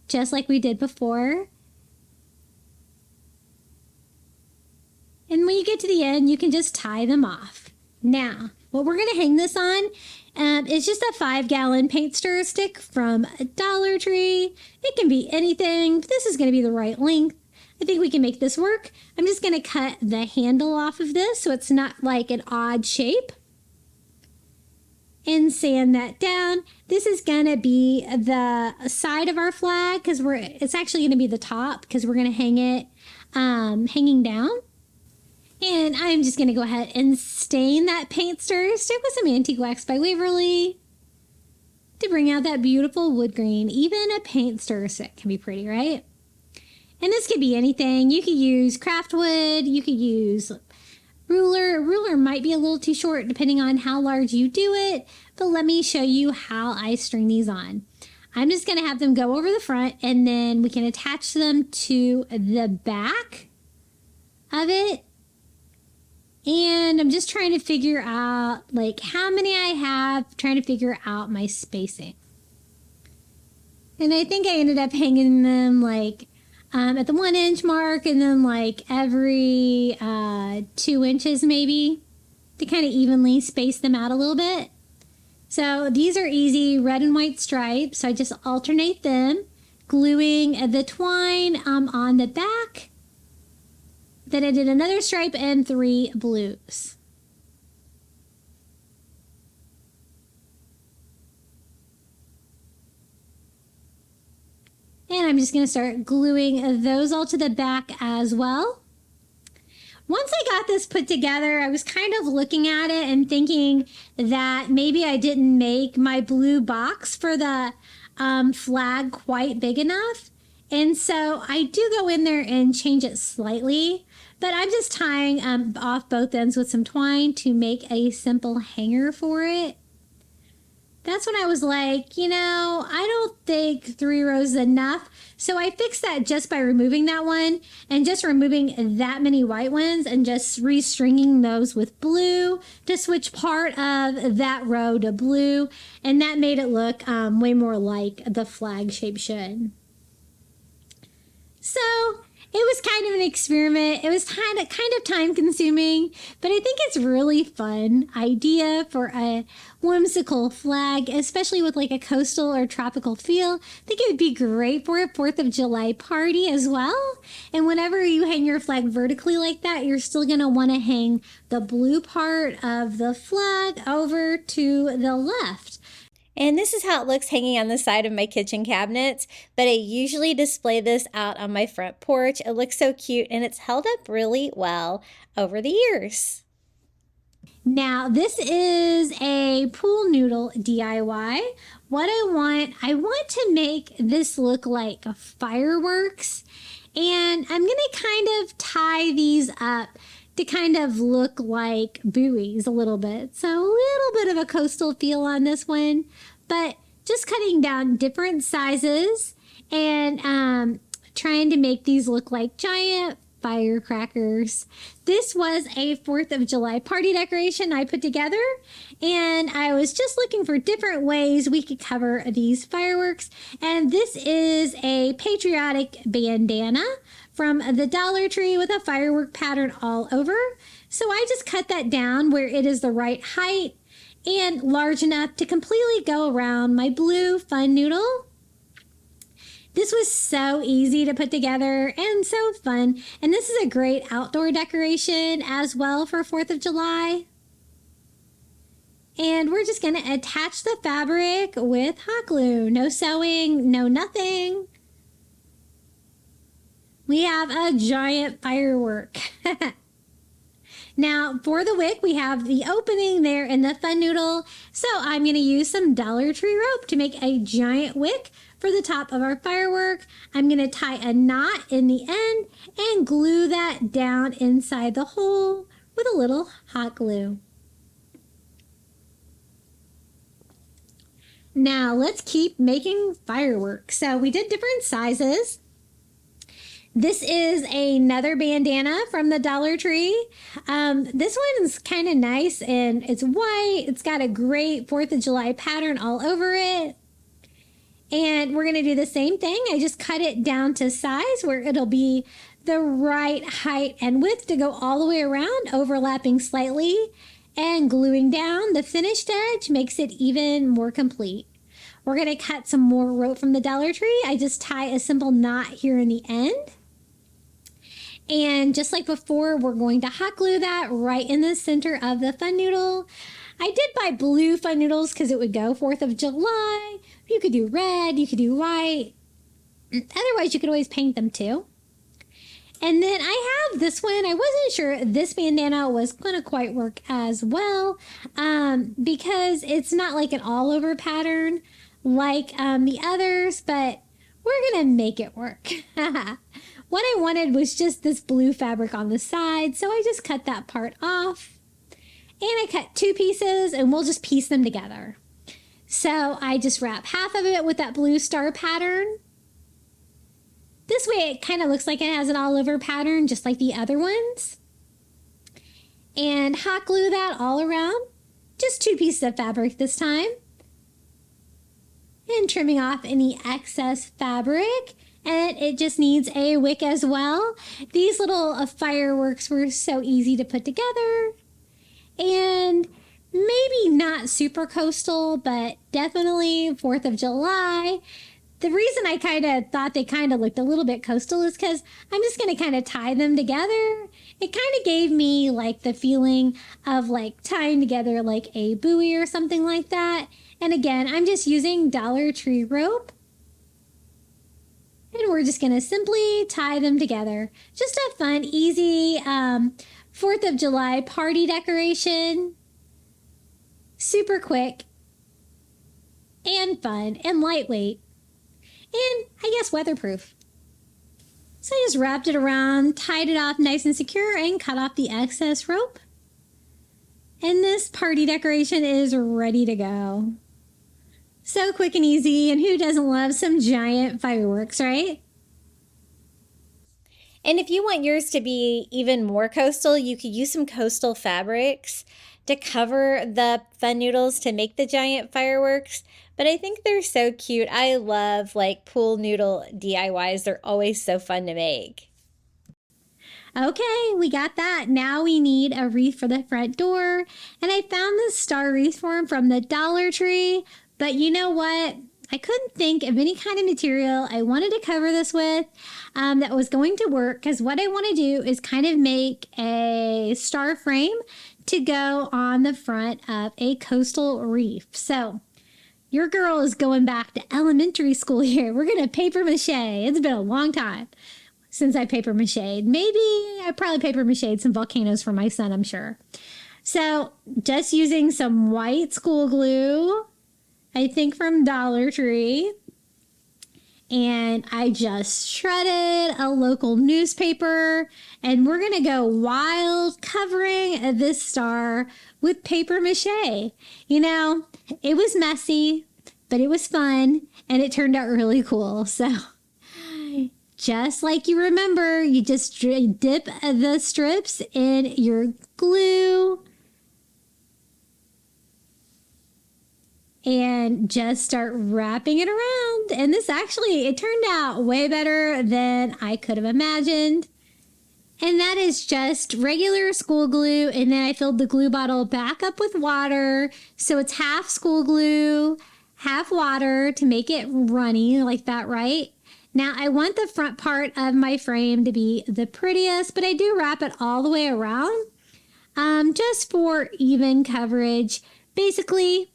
just like we did before. And when you get to the end, you can just tie them off. Now, what we're going to hang this on is just a 5-gallon paint stir stick from Dollar Tree. It can be anything, but this is going to be the right length. I think we can make this work. I'm just going to cut the handle off of this so it's not like an odd shape. And sand that down. This is going to be the side of our flag, because it's actually going to be the top, because we're going to hang it hanging down. And I'm just going to go ahead and stain that paint stir stick with some Antique Wax by Waverly to bring out that beautiful wood green. Even a paint stir stick can be pretty, right? And this could be anything. You could use craft wood. You could use ruler. A ruler might be a little too short depending on how large you do it, but let me show you how I string these on. I'm just going to have them go over the front, and then we can attach them to the back of it. And I'm just trying to figure out like how many I have, trying to figure out my spacing. And I think I ended up hanging them like at the 1-inch mark, and then like every 2 inches maybe, to kind of evenly space them out a little bit. So these are easy, red and white stripes. So I just alternate them, gluing the twine on the back. Then I did another stripe and 3 blues. And I'm just going to start gluing those all to the back as well. Once I got this put together, I was kind of looking at it and thinking that maybe I didn't make my blue box for the flag quite big enough. And so I do go in there and change it slightly, but I'm just tying off both ends with some twine to make a simple hanger for it. That's when I was like, you know, I don't think 3 rows is enough. So I fixed that just by removing that one and just removing that many white ones and just restringing those with blue to switch part of that row to blue. And that made it look way more like the flag shape should. So it was kind of an experiment. It was kind of time consuming, but I think it's really fun idea for a whimsical flag, especially with like a coastal or tropical feel. I think it would be great for a 4th of July party as well. And whenever you hang your flag vertically like that, you're still going to want to hang the blue part of the flag over to the left. And this is how it looks hanging on the side of my kitchen cabinets, but I usually display this out on my front porch. It looks so cute and it's held up really well over the years. Now, this is a pool noodle DIY. What I want to make this look like fireworks, and I'm going to kind of tie these up to kind of look like buoys a little bit. So a little bit of a coastal feel on this one, but just cutting down different sizes and trying to make these look like giant firecrackers. This was a 4th of July party decoration I put together, and I was just looking for different ways we could cover these fireworks. And this is a patriotic bandana from the Dollar Tree with a firework pattern all over. So I just cut that down where it is the right height and large enough to completely go around my blue fun noodle. This was so easy to put together and so fun. And this is a great outdoor decoration as well for 4th of July. And we're just going to attach the fabric with hot glue. No sewing, no nothing. We have a giant firework. Now, for the wick, we have the opening there in the fun noodle. So I'm going to use some Dollar Tree rope to make a giant wick for the top of our firework. I'm going to tie a knot in the end and glue that down inside the hole with a little hot glue. Now, let's keep making fireworks. So we did different sizes. This is another bandana from the Dollar Tree. This one's kind of nice and it's white. It's got a great 4th of July pattern all over it. And we're going to do the same thing. I just cut it down to size where it'll be the right height and width to go all the way around, overlapping slightly and gluing down. The finished edge makes it even more complete. We're going to cut some more rope from the Dollar Tree. I just tie a simple knot here in the end. And just like before, we're going to hot glue that right in the center of the fun noodle. I did buy blue fun noodles because it would go 4th of July. You could do red, you could do white. Otherwise, you could always paint them too. And then I have this one. I wasn't sure this bandana was going to quite work as well because it's not like an all over pattern like the others, but we're going to make it work. What I wanted was just this blue fabric on the side, so I just cut that part off. And I cut 2 pieces, and we'll just piece them together. So I just wrap half of it with that blue star pattern. This way it kind of looks like it has an all over pattern, just like the other ones. And hot glue that all around. Just 2 pieces of fabric this time. And trimming off any excess fabric. And it just needs a wick as well. These little fireworks were so easy to put together. And maybe not super coastal, but definitely 4th of July. The reason I kind of thought they kind of looked a little bit coastal is because I'm just going to kind of tie them together. It kind of gave me like the feeling of like tying together like a buoy or something like that. And again, I'm just using Dollar Tree rope. And we're just going to simply tie them together. Just a fun, easy 4th of July party decoration. Super quick and fun and lightweight. And I guess weatherproof. So I just wrapped it around, tied it off nice and secure, and cut off the excess rope. And this party decoration is ready to go. So quick and easy, and who doesn't love some giant fireworks, right? And if you want yours to be even more coastal, you could use some coastal fabrics to cover the fun noodles to make the giant fireworks. But I think they're so cute. I love like pool noodle DIYs. They're always so fun to make. Okay, we got that. Now we need a wreath for the front door. And I found this star wreath form from the Dollar Tree. But you know what? I couldn't think of any kind of material I wanted to cover this with that was going to work, because what I want to do is kind of make a star frame to go on the front of a coastal wreath. So Your girl is going back to elementary school here. We're going to paper mache. It's been a long time since I paper mache'd. Maybe I probably paper mache'd some volcanoes for my son, I'm sure. So just using some white school glue, I think from Dollar Tree. And I just shredded a local newspaper, and we're going to go wild covering this star with paper mache. You know, it was messy, but it was fun, and it turned out really cool. So just like you remember, you just dip the strips in your glue and just start wrapping it around. And this actually, it turned out way better than I could have imagined. And that is just regular school glue. And then I filled the glue bottle back up with water. So it's half school glue, half water to make it runny like that, right? Now I want the front part of my frame to be the prettiest, but I do wrap it all the way around just for even coverage. Basically,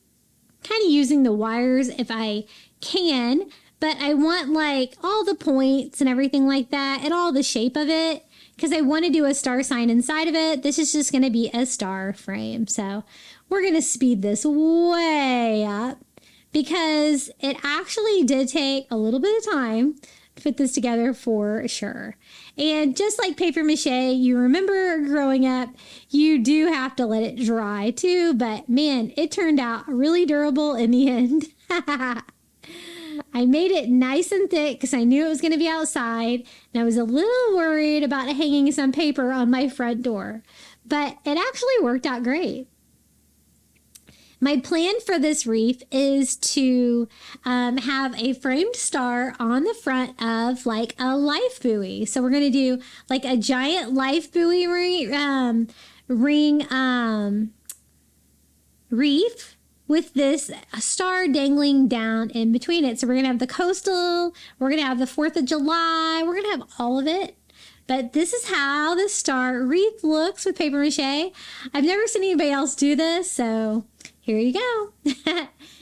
kind of using the wires if I can, but I want like all the points and everything like that and all the shape of it because I want to do a star sign inside of it. This is just going to be a star frame. So we're going to speed this way up because it actually did take a little bit of time to put this together for sure. And just like paper mache, you remember growing up, you do have to let it dry too, but man, it turned out really durable in the end. I made it nice and thick because I knew it was going to be outside, and I was a little worried about hanging some paper on my front door, but it actually worked out great. My plan for this wreath is to have a framed star on the front of like a life buoy. So we're going to do like a giant life buoy ring wreath with this star dangling down in between it. So we're going to have the coastal, we're going to have the 4th of July, we're going to have all of it. But this is how the star wreath looks with paper mache. I've never seen anybody else do this, so here you go.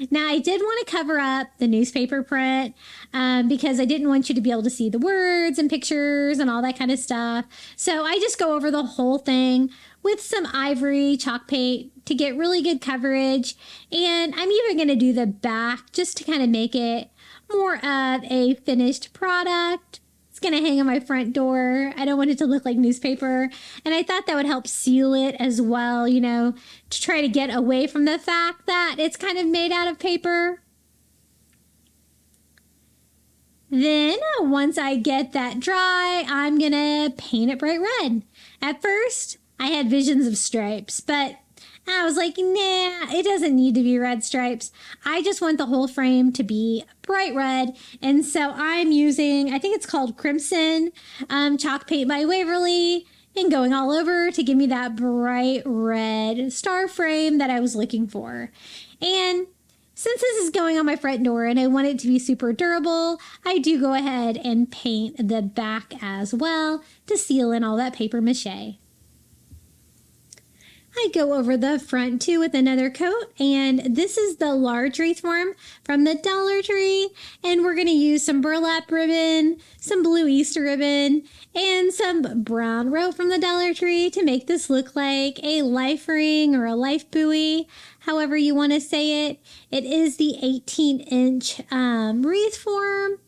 Now, I did want to cover up the newspaper print because I didn't want you to be able to see the words and pictures and all that kind of stuff. So I just go over the whole thing with some ivory chalk paint to get really good coverage. And I'm even going to do the back just to kind of make it more of a finished product. It's going to hang on my front door. I don't want it to look like newspaper. And I thought that would help seal it as well, you know, to try to get away from the fact that it's kind of made out of paper. Then once I get that dry, I'm going to paint it bright red. At first, I had visions of stripes, but I was like, nah, it doesn't need to be red stripes. I just want the whole frame to be bright red. And so I'm using, I think it's called Crimson chalk paint by Waverly, and going all over to give me that bright red star frame that I was looking for. And since this is going on my front door and I want it to be super durable, I do go ahead and paint the back as well to seal in all that paper mache. I go over the front too with another coat, and this is the large wreath form from the Dollar Tree, and we're going to use some burlap ribbon, some blue Easter ribbon, and some brown rope from the Dollar Tree to make this look like a life ring or a life buoy, however you want to say it. It is the 18-inch wreath form.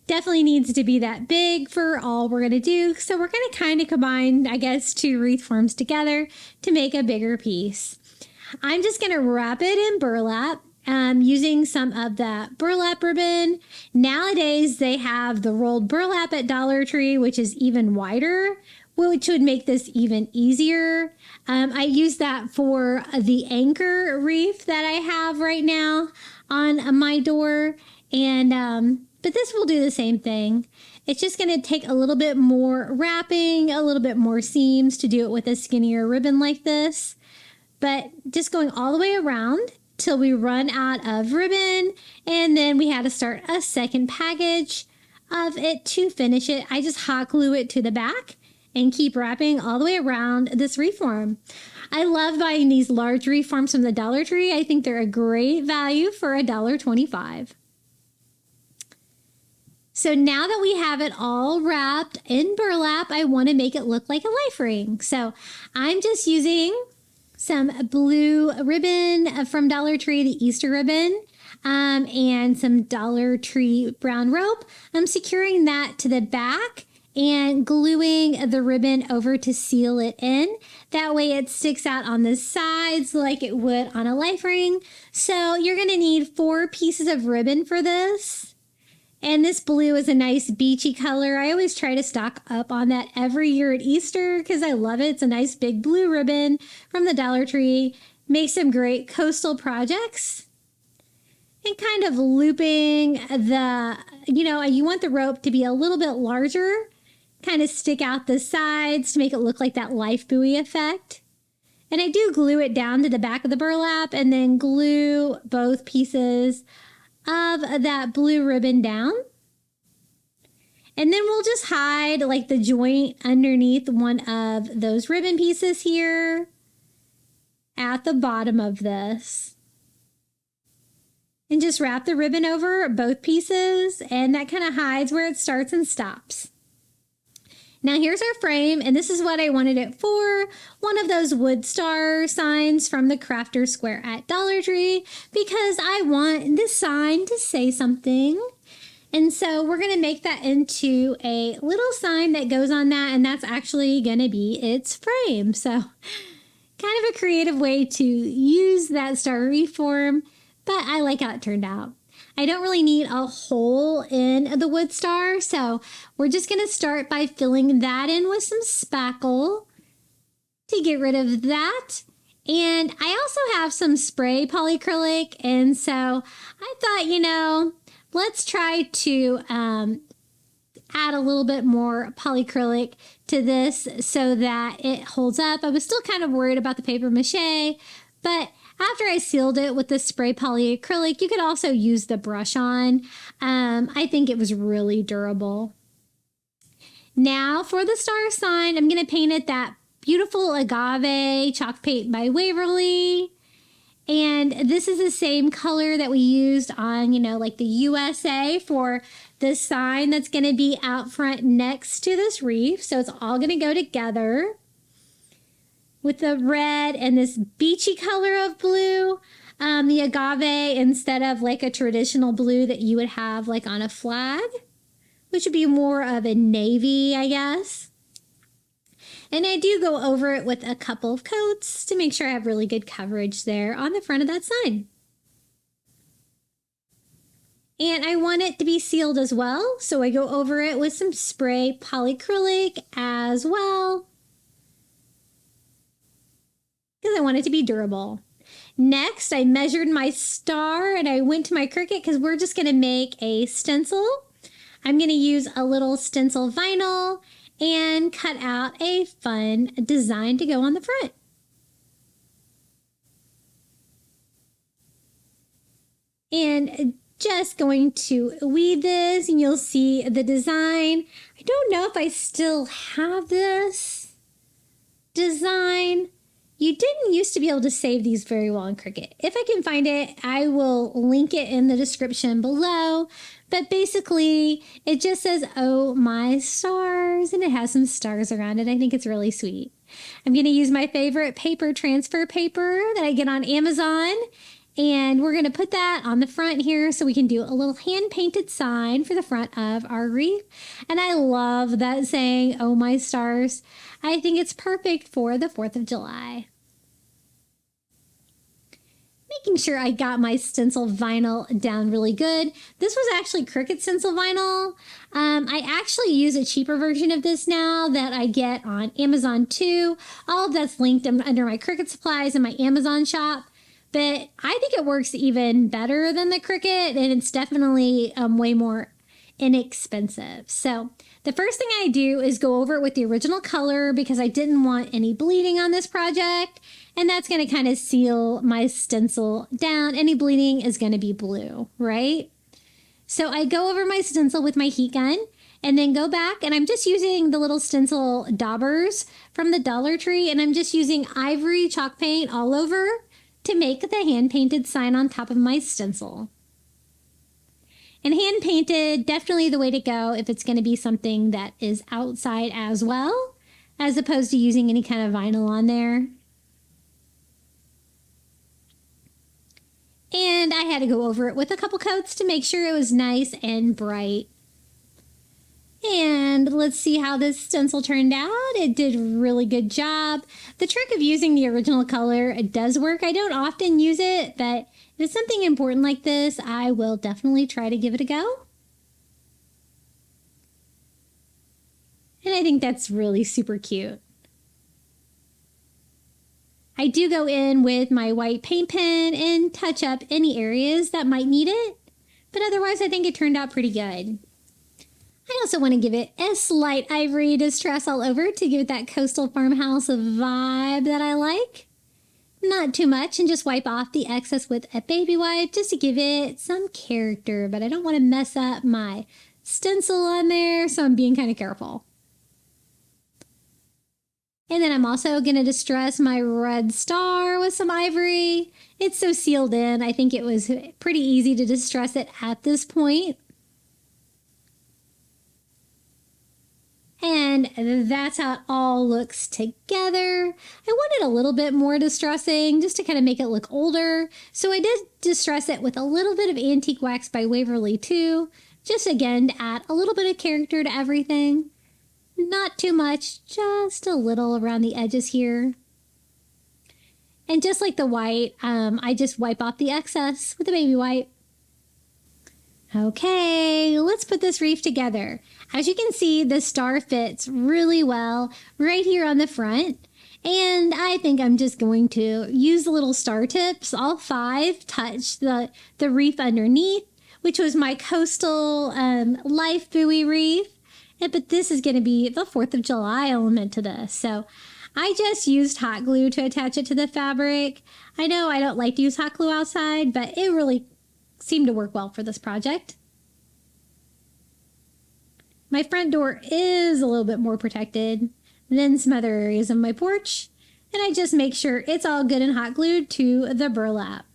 Definitely needs to be that big for all we're going to do. So we're going to kind of combine, I guess, two wreath forms together to make a bigger piece. I'm just going to wrap it in burlap using some of that burlap ribbon. Nowadays, they have the rolled burlap at Dollar Tree, which is even wider, which would make this even easier. I use that for the anchor wreath that I have right now on my door. And but this will do the same thing. It's just going to take a little bit more wrapping, a little bit more seams to do it with a skinnier ribbon like this. But just going all the way around till we run out of ribbon. And then we had to start a second package of it to finish it. I just hot glue it to the back and keep wrapping all the way around this reform. I love buying these large wreath forms from the Dollar Tree. I think they're a great value for $1.25. So now that we have it all wrapped in burlap, I want to make it look like a life ring. So I'm just using some blue ribbon from Dollar Tree, the Easter ribbon, and some Dollar Tree brown rope. I'm securing that to the back and gluing the ribbon over to seal it in. That way it sticks out on the sides like it would on a life ring. So you're going to need 4 pieces of ribbon for this. And this blue is a nice beachy color. I always try to stock up on that every year at Easter because I love it. It's a nice big blue ribbon from the Dollar Tree. Makes some great coastal projects. And kind of looping the, you want the rope to be a little bit larger. Kind of stick out the sides to make it look like that life buoy effect. And I do glue it down to the back of the burlap and then glue both pieces of that blue ribbon down. And then we'll just hide like the joint underneath one of those ribbon pieces here at the bottom of this. And just wrap the ribbon over both pieces, and that kind of hides where it starts and stops. Now here's our frame, and this is what I wanted it for. One of those wood star signs from the Crafter Square at Dollar Tree, because I want this sign to say something. And so we're going to make that into a little sign that goes on that, and that's actually going to be its frame. So kind of a creative way to use that star reform, but I like how it turned out. I don't really need a hole in the wood star, so we're just going to start by filling that in with some spackle to get rid of that. And I also have some spray polyacrylic, and so I thought, let's try to add a little bit more polyacrylic to this so that it holds up. I was still kind of worried about the paper mache, but after I sealed it with the spray polyacrylic, you could also use the brush on. I think it was really durable. Now for the star sign, I'm going to paint it that beautiful agave chalk paint by Waverly. And this is the same color that we used on, like the USA for the sign that's going to be out front next to this reef. So it's all going to go together with the red and this beachy color of blue. The agave, instead of like a traditional blue that you would have like on a flag, which would be more of a navy, I guess. And I do go over it with a couple of coats to make sure I have really good coverage there on the front of that sign. And I want it to be sealed as well, so I go over it with some spray polyacrylic as well, because I want it to be durable. Next, I measured my star and I went to my Cricut because we're just going to make a stencil. I'm going to use a little stencil vinyl and cut out a fun design to go on the front. And just going to weed this and you'll see the design. I don't know if I still have this design. You didn't used to be able to save these very well in Cricut. If I can find it, I will link it in the description below. But basically, it just says, "Oh, my stars," and it has some stars around it. I think it's really sweet. I'm going to use my favorite paper transfer paper that I get on Amazon. And we're going to put that on the front here so we can do a little hand-painted sign for the front of our wreath. And I love that saying, "Oh, my stars." I think it's perfect for the 4th of July. Making sure I got my stencil vinyl down really good. This was actually Cricut stencil vinyl. I actually use a cheaper version of this now that I get on Amazon too. All of that's linked under my Cricut supplies in my Amazon shop. But I think it works even better than the Cricut, and it's definitely way more inexpensive. So the first thing I do is go over it with the original color because I didn't want any bleeding on this project. And that's going to kind of seal my stencil down. Any bleeding is going to be blue, right? So I go over my stencil with my heat gun and then go back, and I'm just using the little stencil daubers from the Dollar Tree, and I'm just using ivory chalk paint all over to make the hand-painted sign on top of my stencil. And hand-painted, definitely the way to go if it's going to be something that is outside as well, as opposed to using any kind of vinyl on there. And I had to go over it with a couple coats to make sure it was nice and bright. And let's see how this stencil turned out. It did a really good job. The trick of using the original color, it does work. I don't often use it, but if it's something important like this, I will definitely try to give it a go. And I think that's really super cute. I do go in with my white paint pen and touch up any areas that might need it, but otherwise I think it turned out pretty good. I also want to give it a slight ivory distress all over to give it that coastal farmhouse vibe that I like. Not too much, and just wipe off the excess with a baby wipe just to give it some character, but I don't want to mess up my stencil on there, so I'm being kind of careful. And then I'm also going to distress my red star with some ivory. It's so sealed in, I think it was pretty easy to distress it at this point. And that's how it all looks together. I wanted a little bit more distressing just to kind of make it look older. So I did distress it with a little bit of antique wax by Waverly too. Just again to add a little bit of character to everything. Not too much, just a little around the edges here. And just like the white, I just wipe off the excess with a baby wipe. Okay, let's put this wreath together. As you can see, the star fits really well right here on the front. And I think I'm just going to use the little star tips, all 5, touch the wreath underneath, which was my coastal life buoy wreath. But this is going to be the 4th of July element to this. So I just used hot glue to attach it to the fabric. I know I don't like to use hot glue outside, but it really seemed to work well for this project. My front door is a little bit more protected than some other areas of my porch, and I just make sure it's all good and hot glued to the burlap.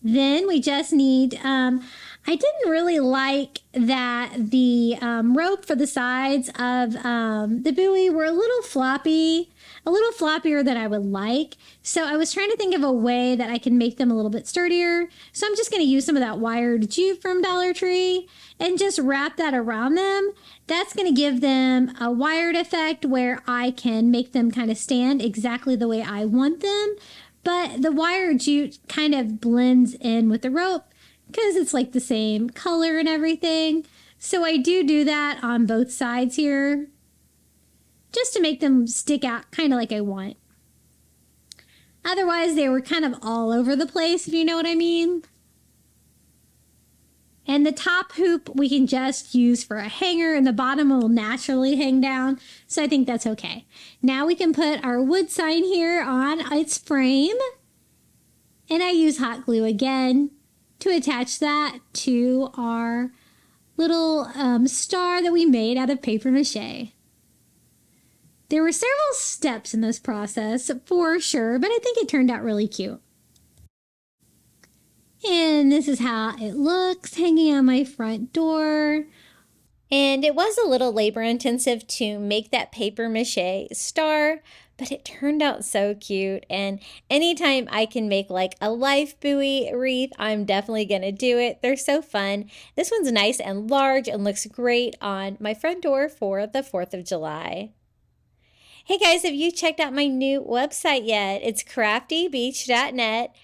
Then we just need, I didn't really like that the rope for the sides of the buoy were a little floppy, a little floppier than I would like. So I was trying to think of a way that I can make them a little bit sturdier. So I'm just going to use some of that wired jute from Dollar Tree and just wrap that around them. That's going to give them a wired effect where I can make them kind of stand exactly the way I want them. But the wired jute kind of blends in with the rope because it's like the same color and everything. So I do that on both sides here just to make them stick out kind of like I want. Otherwise, they were kind of all over the place, if you know what I mean. And the top hoop we can just use for a hanger, and the bottom will naturally hang down. So I think that's okay. Now we can put our wood sign here on its frame. And I use hot glue again to attach that to our little star that we made out of paper mache. There were several steps in this process for sure, but I think it turned out really cute. And this is how it looks hanging on my front door. And it was a little labor intensive to make that paper mache star, but it turned out so cute. And anytime I can make like a life buoy wreath, I'm definitely going to do it. They're so fun. This one's nice and large and looks great on my front door for the 4th of July. Hey guys, have you checked out my new website yet? It's craftybeach.net.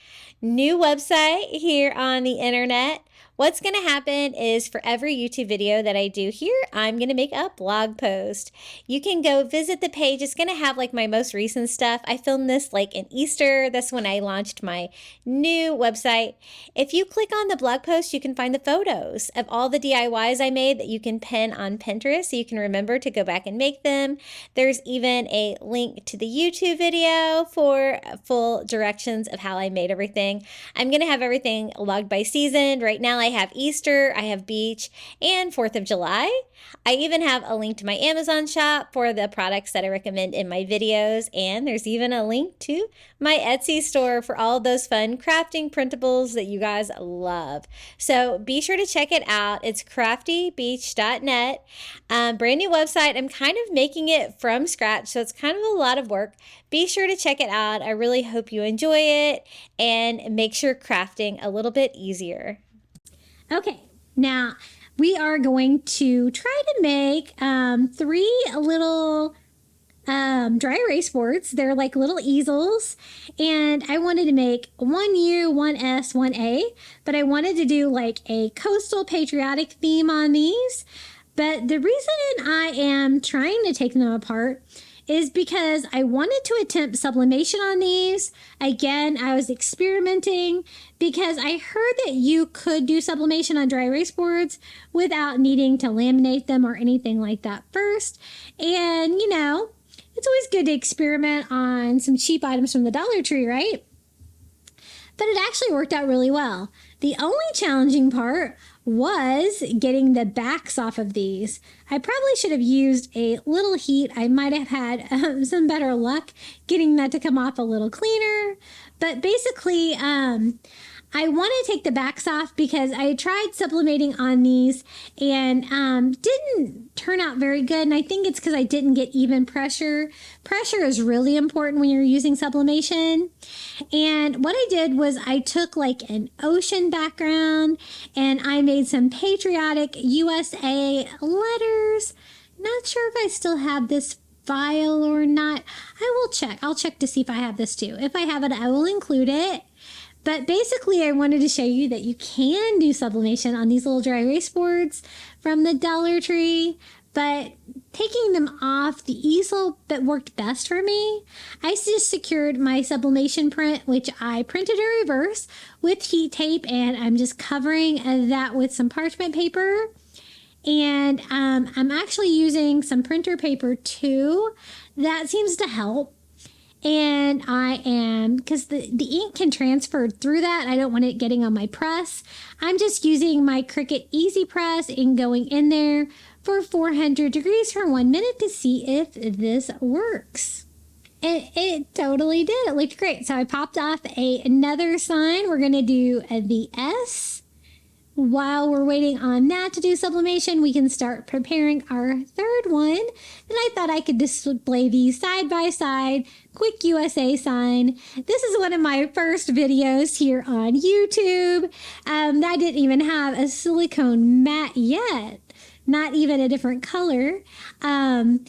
New website here on the internet. What's going to happen is for every YouTube video that I do here, I'm going to make a blog post. You can go visit the page. It's going to have like my most recent stuff. I filmed this like in Easter. That's when I launched my new website. If you click on the blog post, you can find the photos of all the DIYs I made that you can pin on Pinterest so you can remember to go back and make them. There's even a link to the YouTube video for full directions of how I made everything. I'm going to have everything logged by season. Right now, I have Easter, I have beach, and 4th of July. I even have a link to my Amazon shop for the products that I recommend in my videos, and there's even a link to my Etsy store for all those fun crafting printables that you guys love. So be sure to check it out. It's craftybeach.net. Brand new website. I'm kind of making it from scratch, so it's kind of a lot of work. Be sure to check it out. I really hope you enjoy it and makes your crafting a little bit easier. Okay, now we are going to try to make 3 little dry erase boards. They're like little easels, and I wanted to make 1U, 1S, 1A, but I wanted to do like a coastal patriotic theme on these. But the reason I am trying to take them apart is because I wanted to attempt sublimation on these. Again, I was experimenting because I heard that you could do sublimation on dry erase boards without needing to laminate them or anything like that first. And, you know, it's always good to experiment on some cheap items from the Dollar Tree, right? But it actually worked out really well. The only challenging part was getting the backs off of these. I probably should have used a little heat. I might have had some better luck getting that to come off a little cleaner. But basically, I want to take the backs off because I tried sublimating on these and didn't turn out very good. And I think it's because I didn't get even pressure. Pressure is really important when you're using sublimation. And what I did was I took like an ocean background and I made some Patriotic USA letters. Not sure if I still have this file or not. I will check. I'll check to see if I have this too. If I have it, I will include it. But basically, I wanted to show you that you can do sublimation on these little dry erase boards from the Dollar Tree. But taking them off, the easel that worked best for me, I just secured my sublimation print, which I printed in reverse with heat tape, and I'm just covering that with some parchment paper. And I'm actually using some printer paper too. That seems to help. And I am, because the ink can transfer through that, I don't want it getting on my press. I'm just using my Cricut Easy Press and going in there for 400 degrees for 1 minute to see if this works. And it totally did. It looked great. So I popped off another sign. We're going to do the S. While we're waiting on that to do sublimation, we can start preparing our 3rd one. And I thought I could display these side by side. Quick USA sign. This is one of my first videos here on YouTube. I didn't even have a silicone mat yet. Not even a different color. And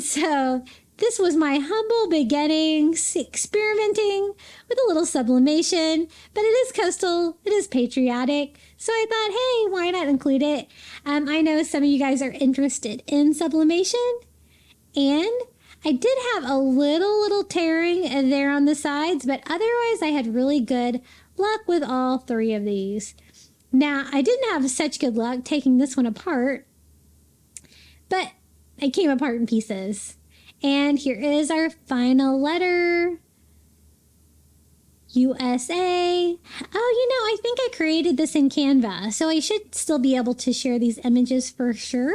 so this was my humble beginnings, experimenting with a little sublimation, but it is coastal, it is patriotic, so I thought, hey, why not include it? I know some of you guys are interested in sublimation, and I did have a little tearing there on the sides, but otherwise I had really good luck with all 3 of these. Now, I didn't have such good luck taking this one apart, but it came apart in pieces. And here is our final letter, USA. Oh, I think I created this in Canva, so I should still be able to share these images for sure.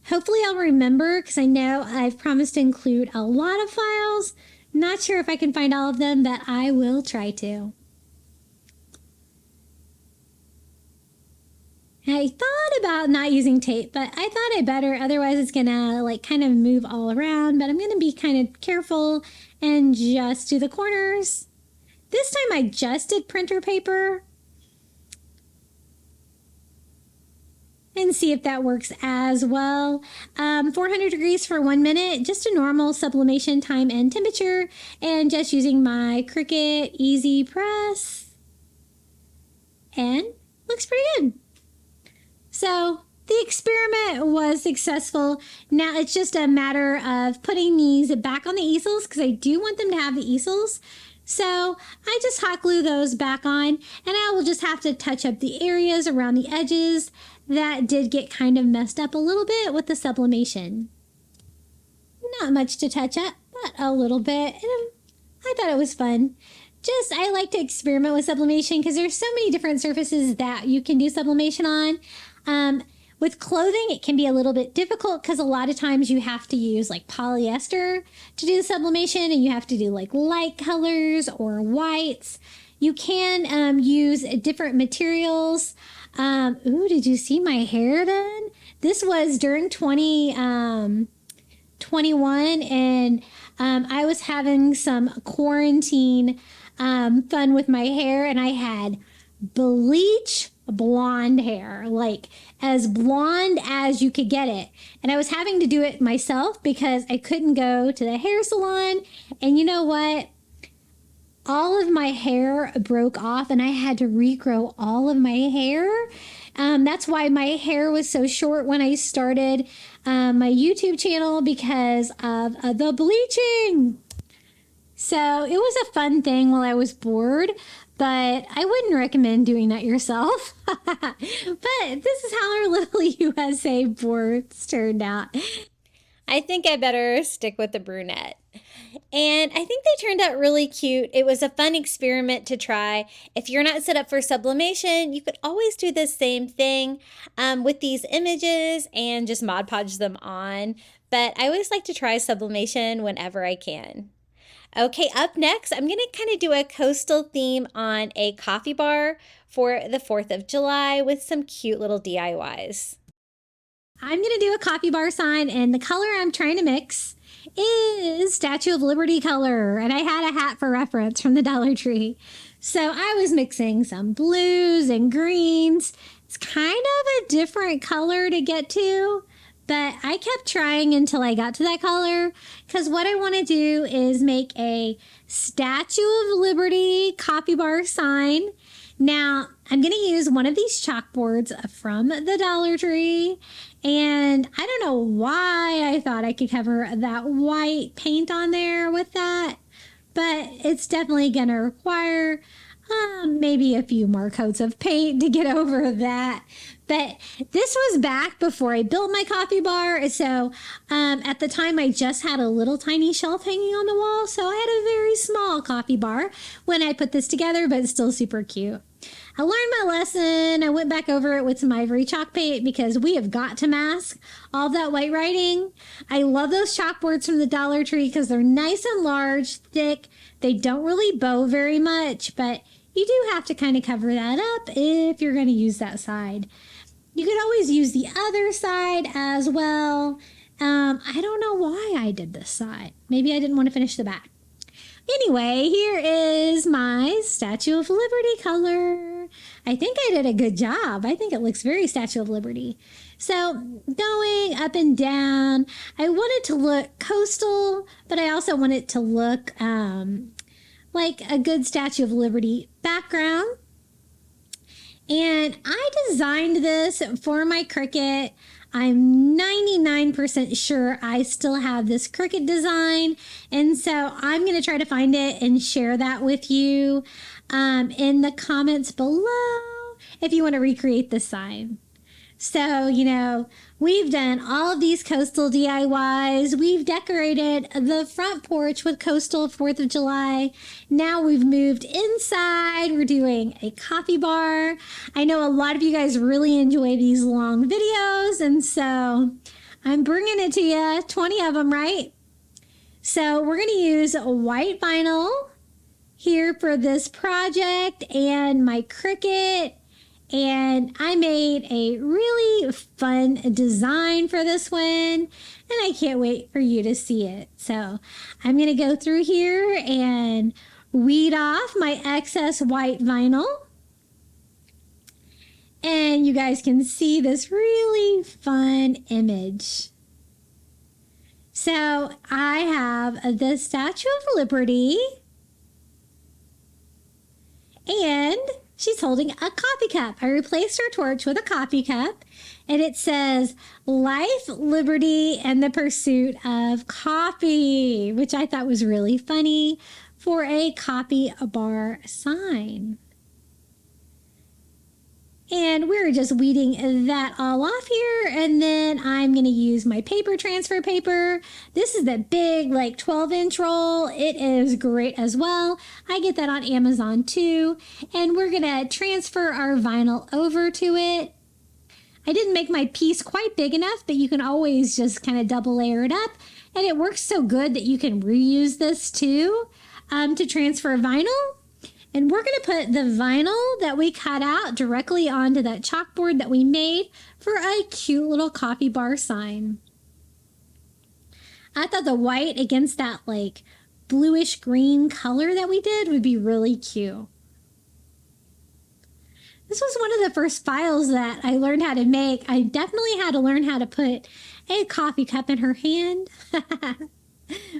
Hopefully I'll remember, because I know I've promised to include a lot of files. Not sure if I can find all of them, but I will try to. I thought about not using tape, but I thought I better, otherwise it's gonna kind of move all around, but I'm gonna be kind of careful and just do the corners. This time I just did printer paper and see if that works as well. 400 degrees for 1 minute, just a normal sublimation time and temperature, and just using my Cricut Easy Press, and looks pretty good. So the experiment was successful. Now it's just a matter of putting these back on the easels, because I do want them to have the easels. So I just hot glue those back on, and I will just have to touch up the areas around the edges that did get kind of messed up a little bit with the sublimation. Not much to touch up, but a little bit. And I thought it was fun I like to experiment with sublimation because there's so many different surfaces that you can do sublimation on. With clothing, it can be a little bit difficult because a lot of times you have to use like polyester to do the sublimation, and you have to do like light colors or whites. You can use different materials. Ooh, did you see my hair done? This was during 2021, and I was having some quarantine fun with my hair, and I had bleach blonde hair, like as blonde as you could get it. And I was having to do it myself because I couldn't go to the hair salon. And you know what? All of my hair broke off and I had to regrow all of my hair. That's why my hair was so short when I started my YouTube channel, because of the bleaching. So it was a fun thing while I was bored, but I wouldn't recommend doing that yourself. But this is how our little USA boards turned out. I think I better stick with the brunette. And I think they turned out really cute. It was a fun experiment to try. If you're not set up for sublimation, you could always do the same thing with these images and just Mod Podge them on. But I always like to try sublimation whenever I can. Okay, up next, I'm going to kind of do a coastal theme on a coffee bar for the 4th of July with some cute little DIYs. I'm going to do a coffee bar sign, and the color I'm trying to mix is Statue of Liberty color, and I had a hat for reference from the Dollar Tree. So I was mixing some blues and greens. It's kind of a different color to get to, but I kept trying until I got to that color, because what I want to do is make a Statue of Liberty coffee bar sign. Now, I'm going to use one of these chalkboards from the Dollar Tree, and I don't know why I thought I could cover that white paint on there with that, but it's definitely going to require maybe a few more coats of paint to get over that. But this was back before I built my coffee bar, so at the time I just had a little tiny shelf hanging on the wall, so I had a very small coffee bar when I put this together, but it's still super cute. I learned my lesson. I went back over it with some ivory chalk paint because we have got to mask all of that white writing. I love those chalkboards from the Dollar Tree because they're nice and large, thick. They don't really bow very much, but you do have to kind of cover that up if you're going to use that side. You could always use the other side as well. I don't know why I did this side. Maybe I didn't want to finish the back. Anyway, here is my Statue of Liberty color. I think I did a good job. I think it looks very Statue of Liberty. So going up and down, I want it to look coastal, but I also want it to look like a good Statue of Liberty background. And I designed this for my Cricut. I'm 99% sure I still have this Cricut design. And so I'm going to try to find it and share that with you in the comments below if you want to recreate the sign. So, you know, we've done all of these coastal DIYs. We've decorated the front porch with coastal 4th of July. Now we've moved inside. We're doing a coffee bar. I know a lot of you guys really enjoy these long videos, and so I'm bringing it to you, 20 of them, right? So we're going to use white vinyl here for this project and my Cricut. And I made a really fun design for this one, and I can't wait for you to see it. So I'm going to go through here and weed off my excess white vinyl. And you guys can see this really fun image. So I have the Statue of Liberty, and she's holding a coffee cup. I replaced her torch with a coffee cup, and it says Life, Liberty, and the Pursuit of Coffee, which I thought was really funny for a coffee bar sign. And we're just weeding that all off here. And then I'm going to use my paper transfer paper. This is the big, like 12-inch roll. It is great as well. I get that on Amazon too. And we're going to transfer our vinyl over to it. I didn't make my piece quite big enough, but you can always just kind of double layer it up. And it works so good that you can reuse this too to transfer vinyl. And we're going to put the vinyl that we cut out directly onto that chalkboard that we made for a cute little coffee bar sign. I thought the white against that like bluish green color that we did would be really cute. This was one of the first files that I learned how to make. I definitely had to learn how to put a coffee cup in her hand,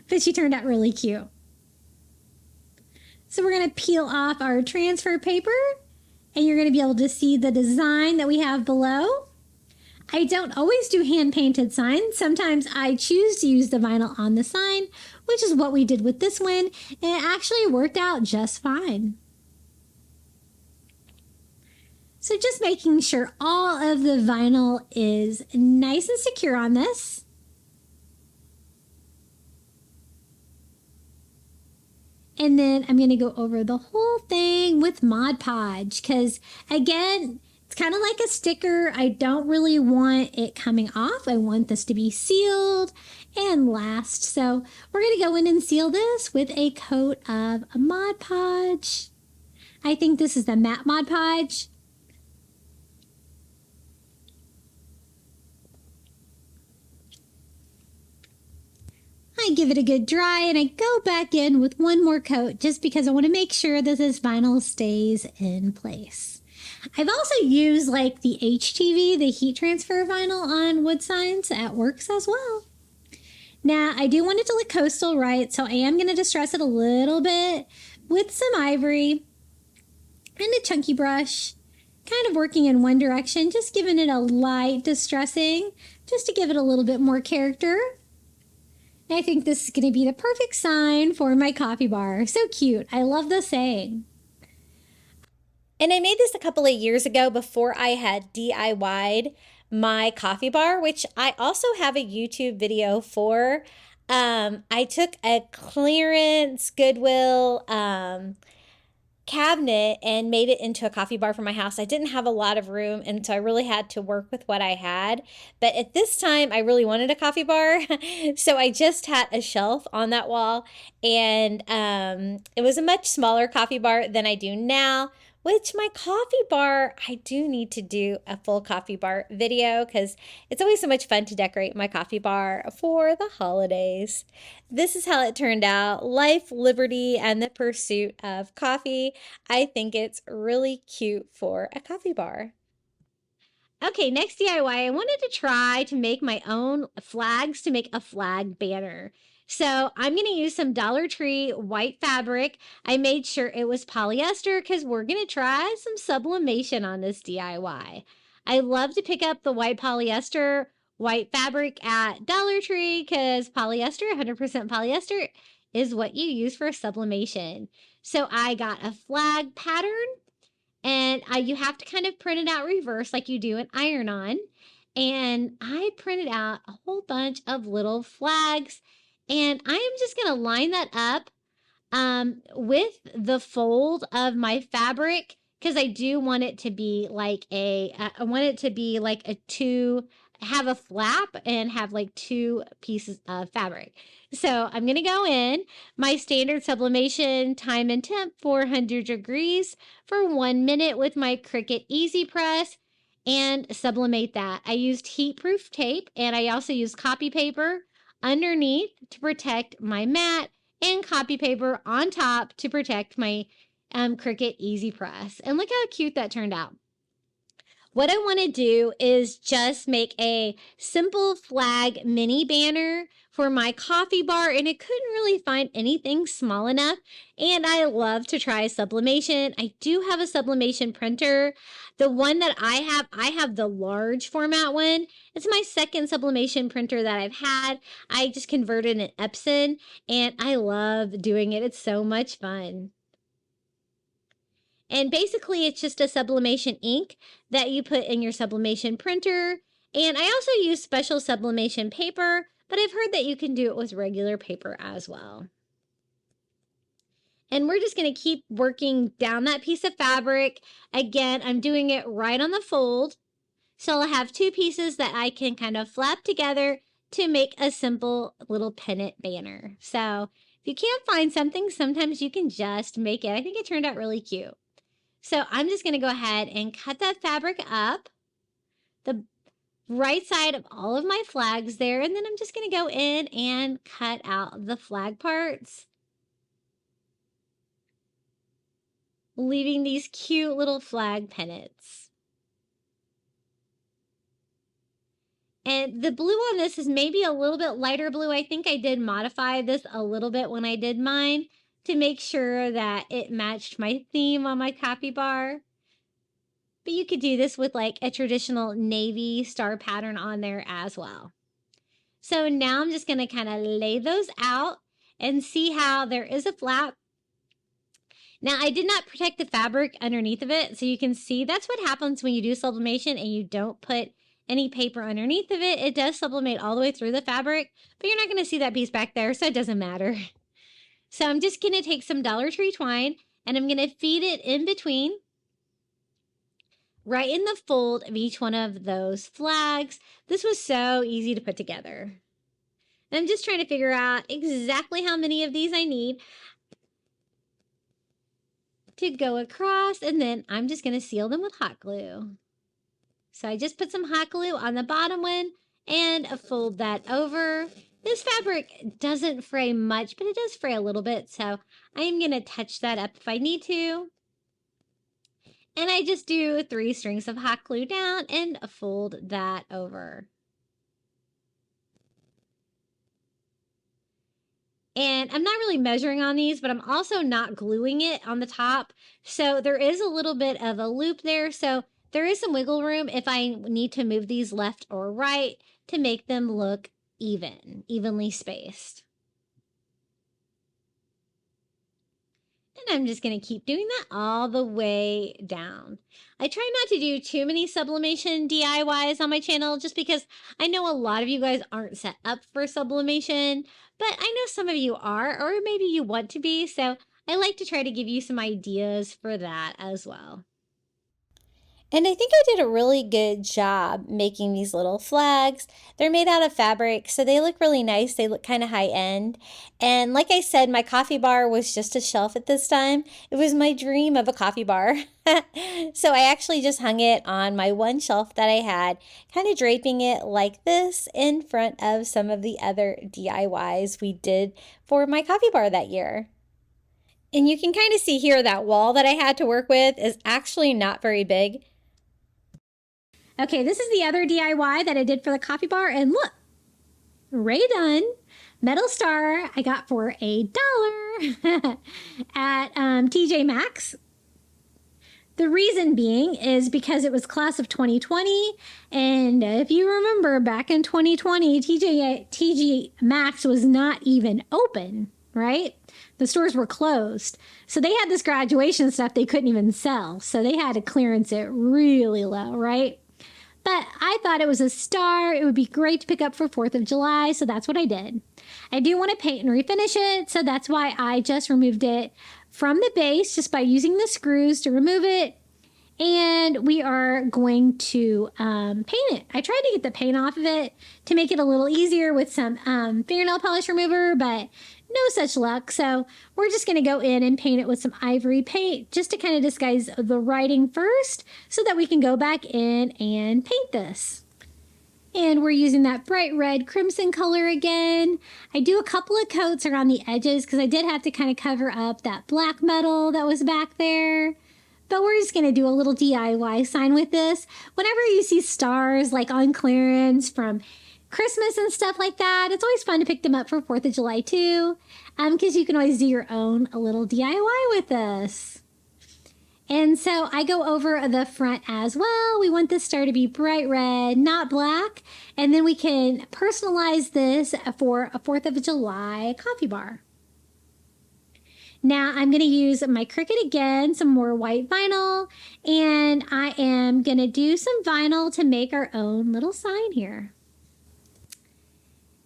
but she turned out really cute. So we're going to peel off our transfer paper, and you're going to be able to see the design that we have below. I don't always do hand-painted signs. Sometimes I choose to use the vinyl on the sign, which is what we did with this one, and it actually worked out just fine. So just making sure all of the vinyl is nice and secure on this. And then I'm going to go over the whole thing with Mod Podge because, again, it's kind of like a sticker. I don't really want it coming off. I want this to be sealed and last. So we're going to go in and seal this with a coat of Mod Podge. I think this is the matte Mod Podge. I give it a good dry and I go back in with one more coat just because I want to make sure that this vinyl stays in place. I've also used like the HTV, the heat transfer vinyl on wood signs. That works as well. Now I do want it to look coastal, right? So I am going to distress it a little bit with some ivory and a chunky brush, kind of working in one direction, just giving it a light distressing just to give it a little bit more character. I think this is going to be the perfect sign for my coffee bar. So cute. I love the saying. And I made this a couple of years ago before I had DIY'd my coffee bar, which I also have a YouTube video for. I took a clearance Goodwill cabinet and made it into a coffee bar for my house. I didn't have a lot of room, and so I really had to work with what I had. But at this time, I really wanted a coffee bar, so I just had a shelf on that wall, and it was a much smaller coffee bar than I do now. Which my coffee bar, I do need to do a full coffee bar video because it's always so much fun to decorate my coffee bar for the holidays. This is how it turned out. Life, liberty, and the pursuit of coffee. I think it's really cute for a coffee bar. Okay, next DIY, I wanted to try to make my own flags to make a flag banner. So I'm going to use some Dollar Tree white fabric. I made sure it was polyester because we're going to try some sublimation on this DIY. I love to pick up the white polyester white fabric at Dollar Tree because polyester, 100% polyester, is what you use for sublimation. So I got a flag pattern. And you have to kind of print it out reverse like you do an iron-on. And I printed out a whole bunch of little flags. And I am just going to line that up with the fold of my fabric because I do want it to be like I want it to be like have a flap and have like two pieces of fabric. So I'm going to go in my standard sublimation time and temp 400 degrees for 1 minute with my Cricut Easy Press and sublimate that. I used heat-proof tape and I also used copy paper underneath to protect my mat and copy paper on top to protect my Cricut Easy Press. And look how cute that turned out. What I want to do is just make a simple flag mini banner for my coffee bar, and I couldn't really find anything small enough, and I love to try sublimation. I do have a sublimation printer. The one that I have the large format one. It's my second sublimation printer that I've had. I just converted an Epson, and I love doing it. It's so much fun. And basically, it's just a sublimation ink that you put in your sublimation printer. And I also use special sublimation paper, but I've heard that you can do it with regular paper as well. And we're just going to keep working down that piece of fabric. Again, I'm doing it right on the fold. So I'll have two pieces that I can kind of flap together to make a simple little pennant banner. So if you can't find something, sometimes you can just make it. I think it turned out really cute. So I'm just going to go ahead and cut that fabric up, the right side of all of my flags there, and then I'm just going to go in and cut out the flag parts, leaving these cute little flag pennants. And the blue on this is maybe a little bit lighter blue. I think I did modify this a little bit when I did mine to make sure that it matched my theme on my copy bar. But you could do this with like a traditional navy star pattern on there as well. So now I'm just going to kind of lay those out and see how there is a flap. Now I did not protect the fabric underneath of it. So you can see that's what happens when you do sublimation and you don't put any paper underneath of it. It does sublimate all the way through the fabric, but you're not going to see that piece back there, so it doesn't matter. So I'm just going to take some Dollar Tree twine and I'm going to feed it in between, right in the fold of each one of those flags. This was so easy to put together. And I'm just trying to figure out exactly how many of these I need to go across, and then I'm just going to seal them with hot glue. So I just put some hot glue on the bottom one and fold that over. This fabric doesn't fray much, but it does fray a little bit. So I am going to touch that up if I need to. And I just do 3 strings of hot glue down and fold that over. And I'm not really measuring on these, but I'm also not gluing it on the top. So there is a little bit of a loop there. So there is some wiggle room if I need to move these left or right to make them look evenly spaced. And I'm just going to keep doing that all the way down. I try not to do too many sublimation DIYs on my channel just because I know a lot of you guys aren't set up for sublimation, but I know some of you are, or maybe you want to be, so I like to try to give you some ideas for that as well. And I think I did a really good job making these little flags. They're made out of fabric, so they look really nice. They look kind of high end. And like I said, my coffee bar was just a shelf at this time. It was my dream of a coffee bar. So I actually just hung it on my one shelf that I had, kind of draping it like this in front of some of the other DIYs we did for my coffee bar that year. And you can kind of see here that wall that I had to work with is actually not very big. Okay, this is the other DIY that I did for the coffee bar, and look, Ray Dunn metal star I got for $1 at TJ Maxx. The reason being is because it was class of 2020, and if you remember back in 2020, TJ Maxx was not even open, right? The stores were closed. So they had this graduation stuff they couldn't even sell, so they had to clearance it really low, right? But I thought it was a star. It would be great to pick up for 4th of July, so that's what I did. I do want to paint and refinish it, so that's why I just removed it from the base just by using the screws to remove it. And we are going to paint it. I tried to get the paint off of it to make it a little easier with some fingernail polish remover, but no such luck. So we're just going to go in and paint it with some ivory paint just to kind of disguise the writing first so that we can go back in and paint this. And we're using that bright red crimson color again. I do a couple of coats around the edges because I did have to kind of cover up that black metal that was back there. But we're just going to do a little DIY sign with this. Whenever you see stars like on clearance from Christmas and stuff like that, it's always fun to pick them up for 4th of July too, because you can always do your own a little DIY with this. And so I go over the front as well. We want this star to be bright red, not black. And then we can personalize this for a 4th of July coffee bar. Now I'm going to use my Cricut again, some more white vinyl, and I am going to do some vinyl to make our own little sign here.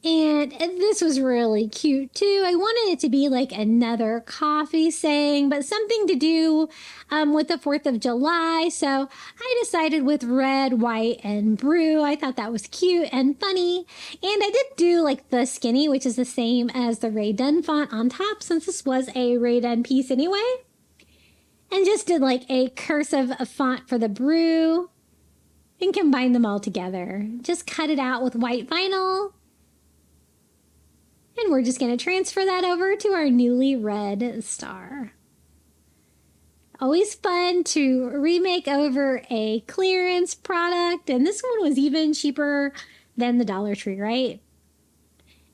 And this was really cute too. I wanted it to be like another coffee saying, but something to do with the 4th of July. So I decided with red, white, and brew. I thought that was cute and funny. And I did do like the skinny, which is the same as the Rae Dunn font on top, since this was a Rae Dunn piece anyway. And just did like a cursive font for the brew and combined them all together. Just cut it out with white vinyl. And we're just going to transfer that over to our newly red star. Always fun to remake over a clearance product. And this one was even cheaper than the Dollar Tree, right?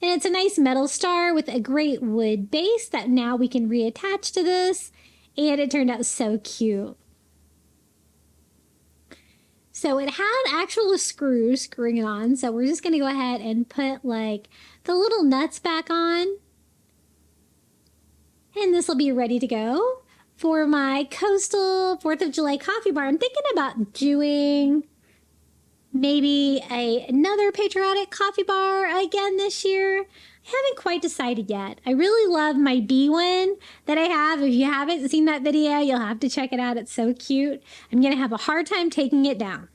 And it's a nice metal star with a great wood base that now we can reattach to this. And it turned out so cute. So it had actual screws screwing it on. So we're just going to go ahead and put like the little nuts back on. And this will be ready to go for my coastal 4th of July coffee bar. I'm thinking about doing maybe another Patriotic coffee bar again this year. I haven't quite decided yet. I really love my bee one that I have. If you haven't seen that video, you'll have to check it out. It's so cute. I'm going to have a hard time taking it down.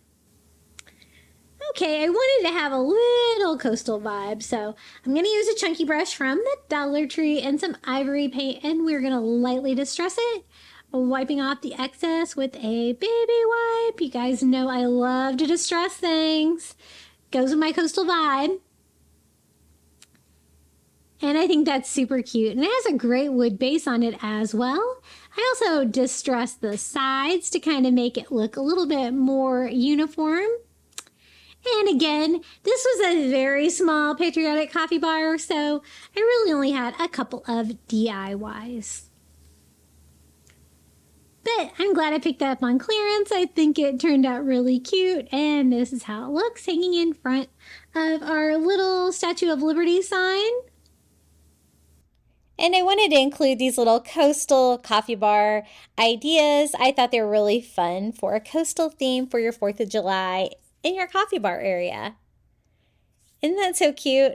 Okay, I wanted to have a little coastal vibe, so I'm going to use a chunky brush from the Dollar Tree and some ivory paint, and we're going to lightly distress it, wiping off the excess with a baby wipe. You guys know I love to distress things. Goes with my coastal vibe. And I think that's super cute. And it has a great wood base on it as well. I also distressed the sides to kind of make it look a little bit more uniform. And again, this was a very small Patriotic coffee bar, so I really only had a couple of DIYs. But I'm glad I picked that up on clearance. I think it turned out really cute, and this is how it looks hanging in front of our little Statue of Liberty sign. And I wanted to include these little coastal coffee bar ideas. I thought they were really fun for a coastal theme for your 4th of July in your coffee bar area. Isn't that so cute?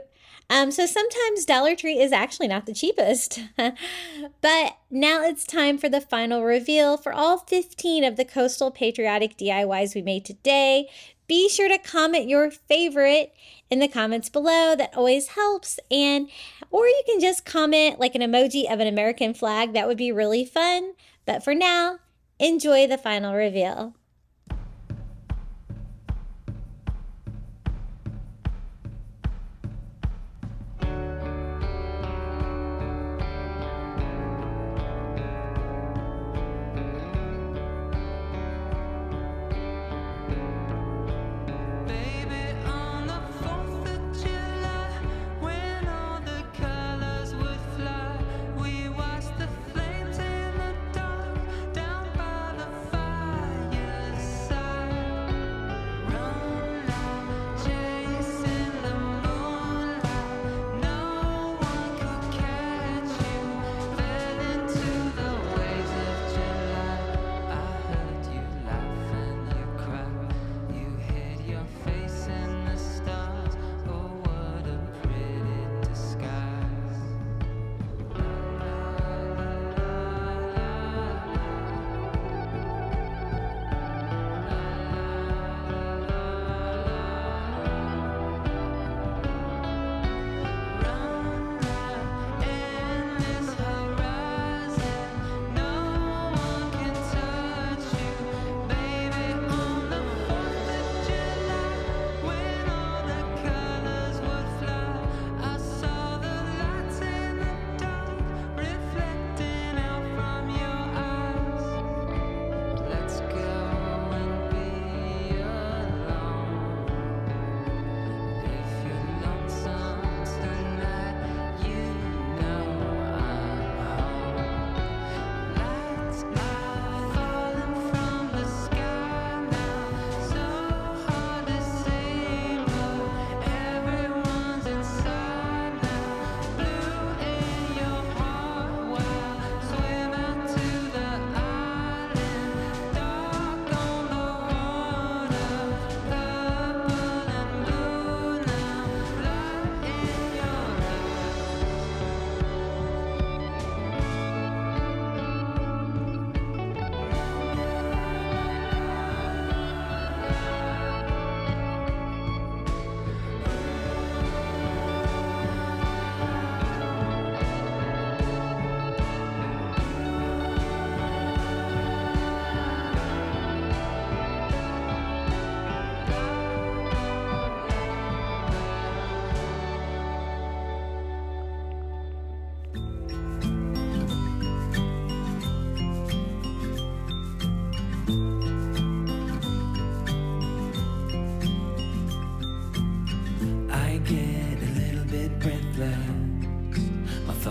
So sometimes Dollar Tree is actually not the cheapest. But now it's time for the final reveal for all 15 of the Coastal Patriotic DIYs we made today. Be sure to comment your favorite in the comments below. That always helps. Or you can just comment like an emoji of an American flag. That would be really fun. But for now, enjoy the final reveal.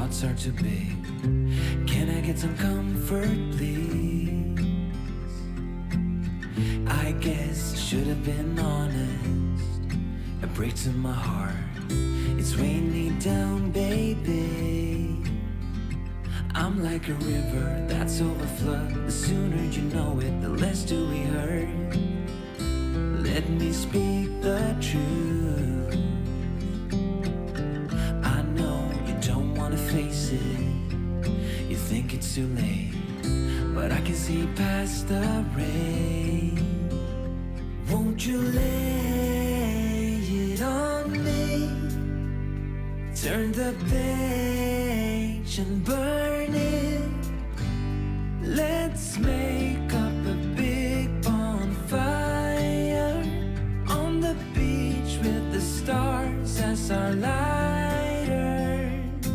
thoughts are too big. Can I get some comfort, please? I guess I should have been honest. It breaks in my heart. It's weighing me down, baby. I'm like a river that's overflowed. The sooner you know it, the less do we hurt. Let me speak the truth. I know you don't wanna face it. You think it's too late, but I can see past the rain. Won't you lay it on me? Turn the page and burn it. Let's make up a big bonfire on the beach with the stars as our lighters,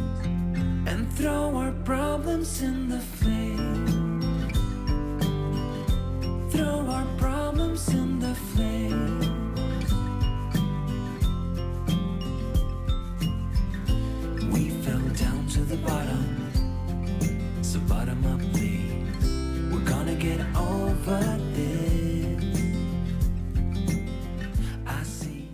and throw our problems in the flame. Throw our problems in the flame. We fell down to the bottom, so bottom up please. We're gonna get over this. I see.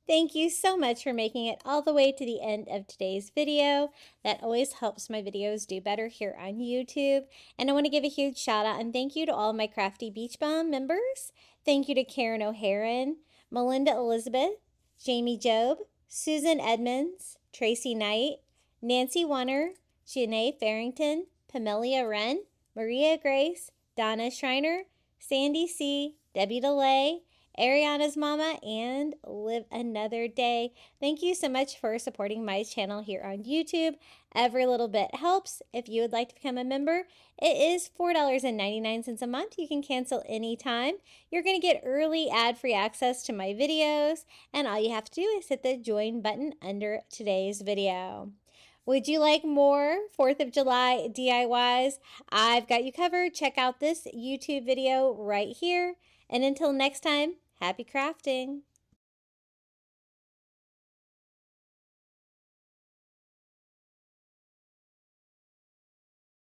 Thank you so much for making it all the way to the end of today's video. That always helps my videos do better here on YouTube. And I want to give a huge shout out and thank you to all my Crafty Beach Bum members. Thank you to Karen O'Haron, Melinda Elizabeth, Jamie Job, Susan Edmonds, Tracy Knight, Nancy Warner, Janae Farrington, Pamelia Wren, Maria Grace, Donna Schreiner, Sandy C., Debbie DeLay, Ariana's Mama, and Live Another Day. Thank you so much for supporting my channel here on YouTube. Every little bit helps. If you would like to become a member, it is $4.99 a month. You can cancel anytime. You're going to get early ad-free access to my videos, and all you have to do is hit the join button under today's video. Would you like more 4th of July DIYs? I've got you covered. Check out this YouTube video right here. And until next time, happy crafting.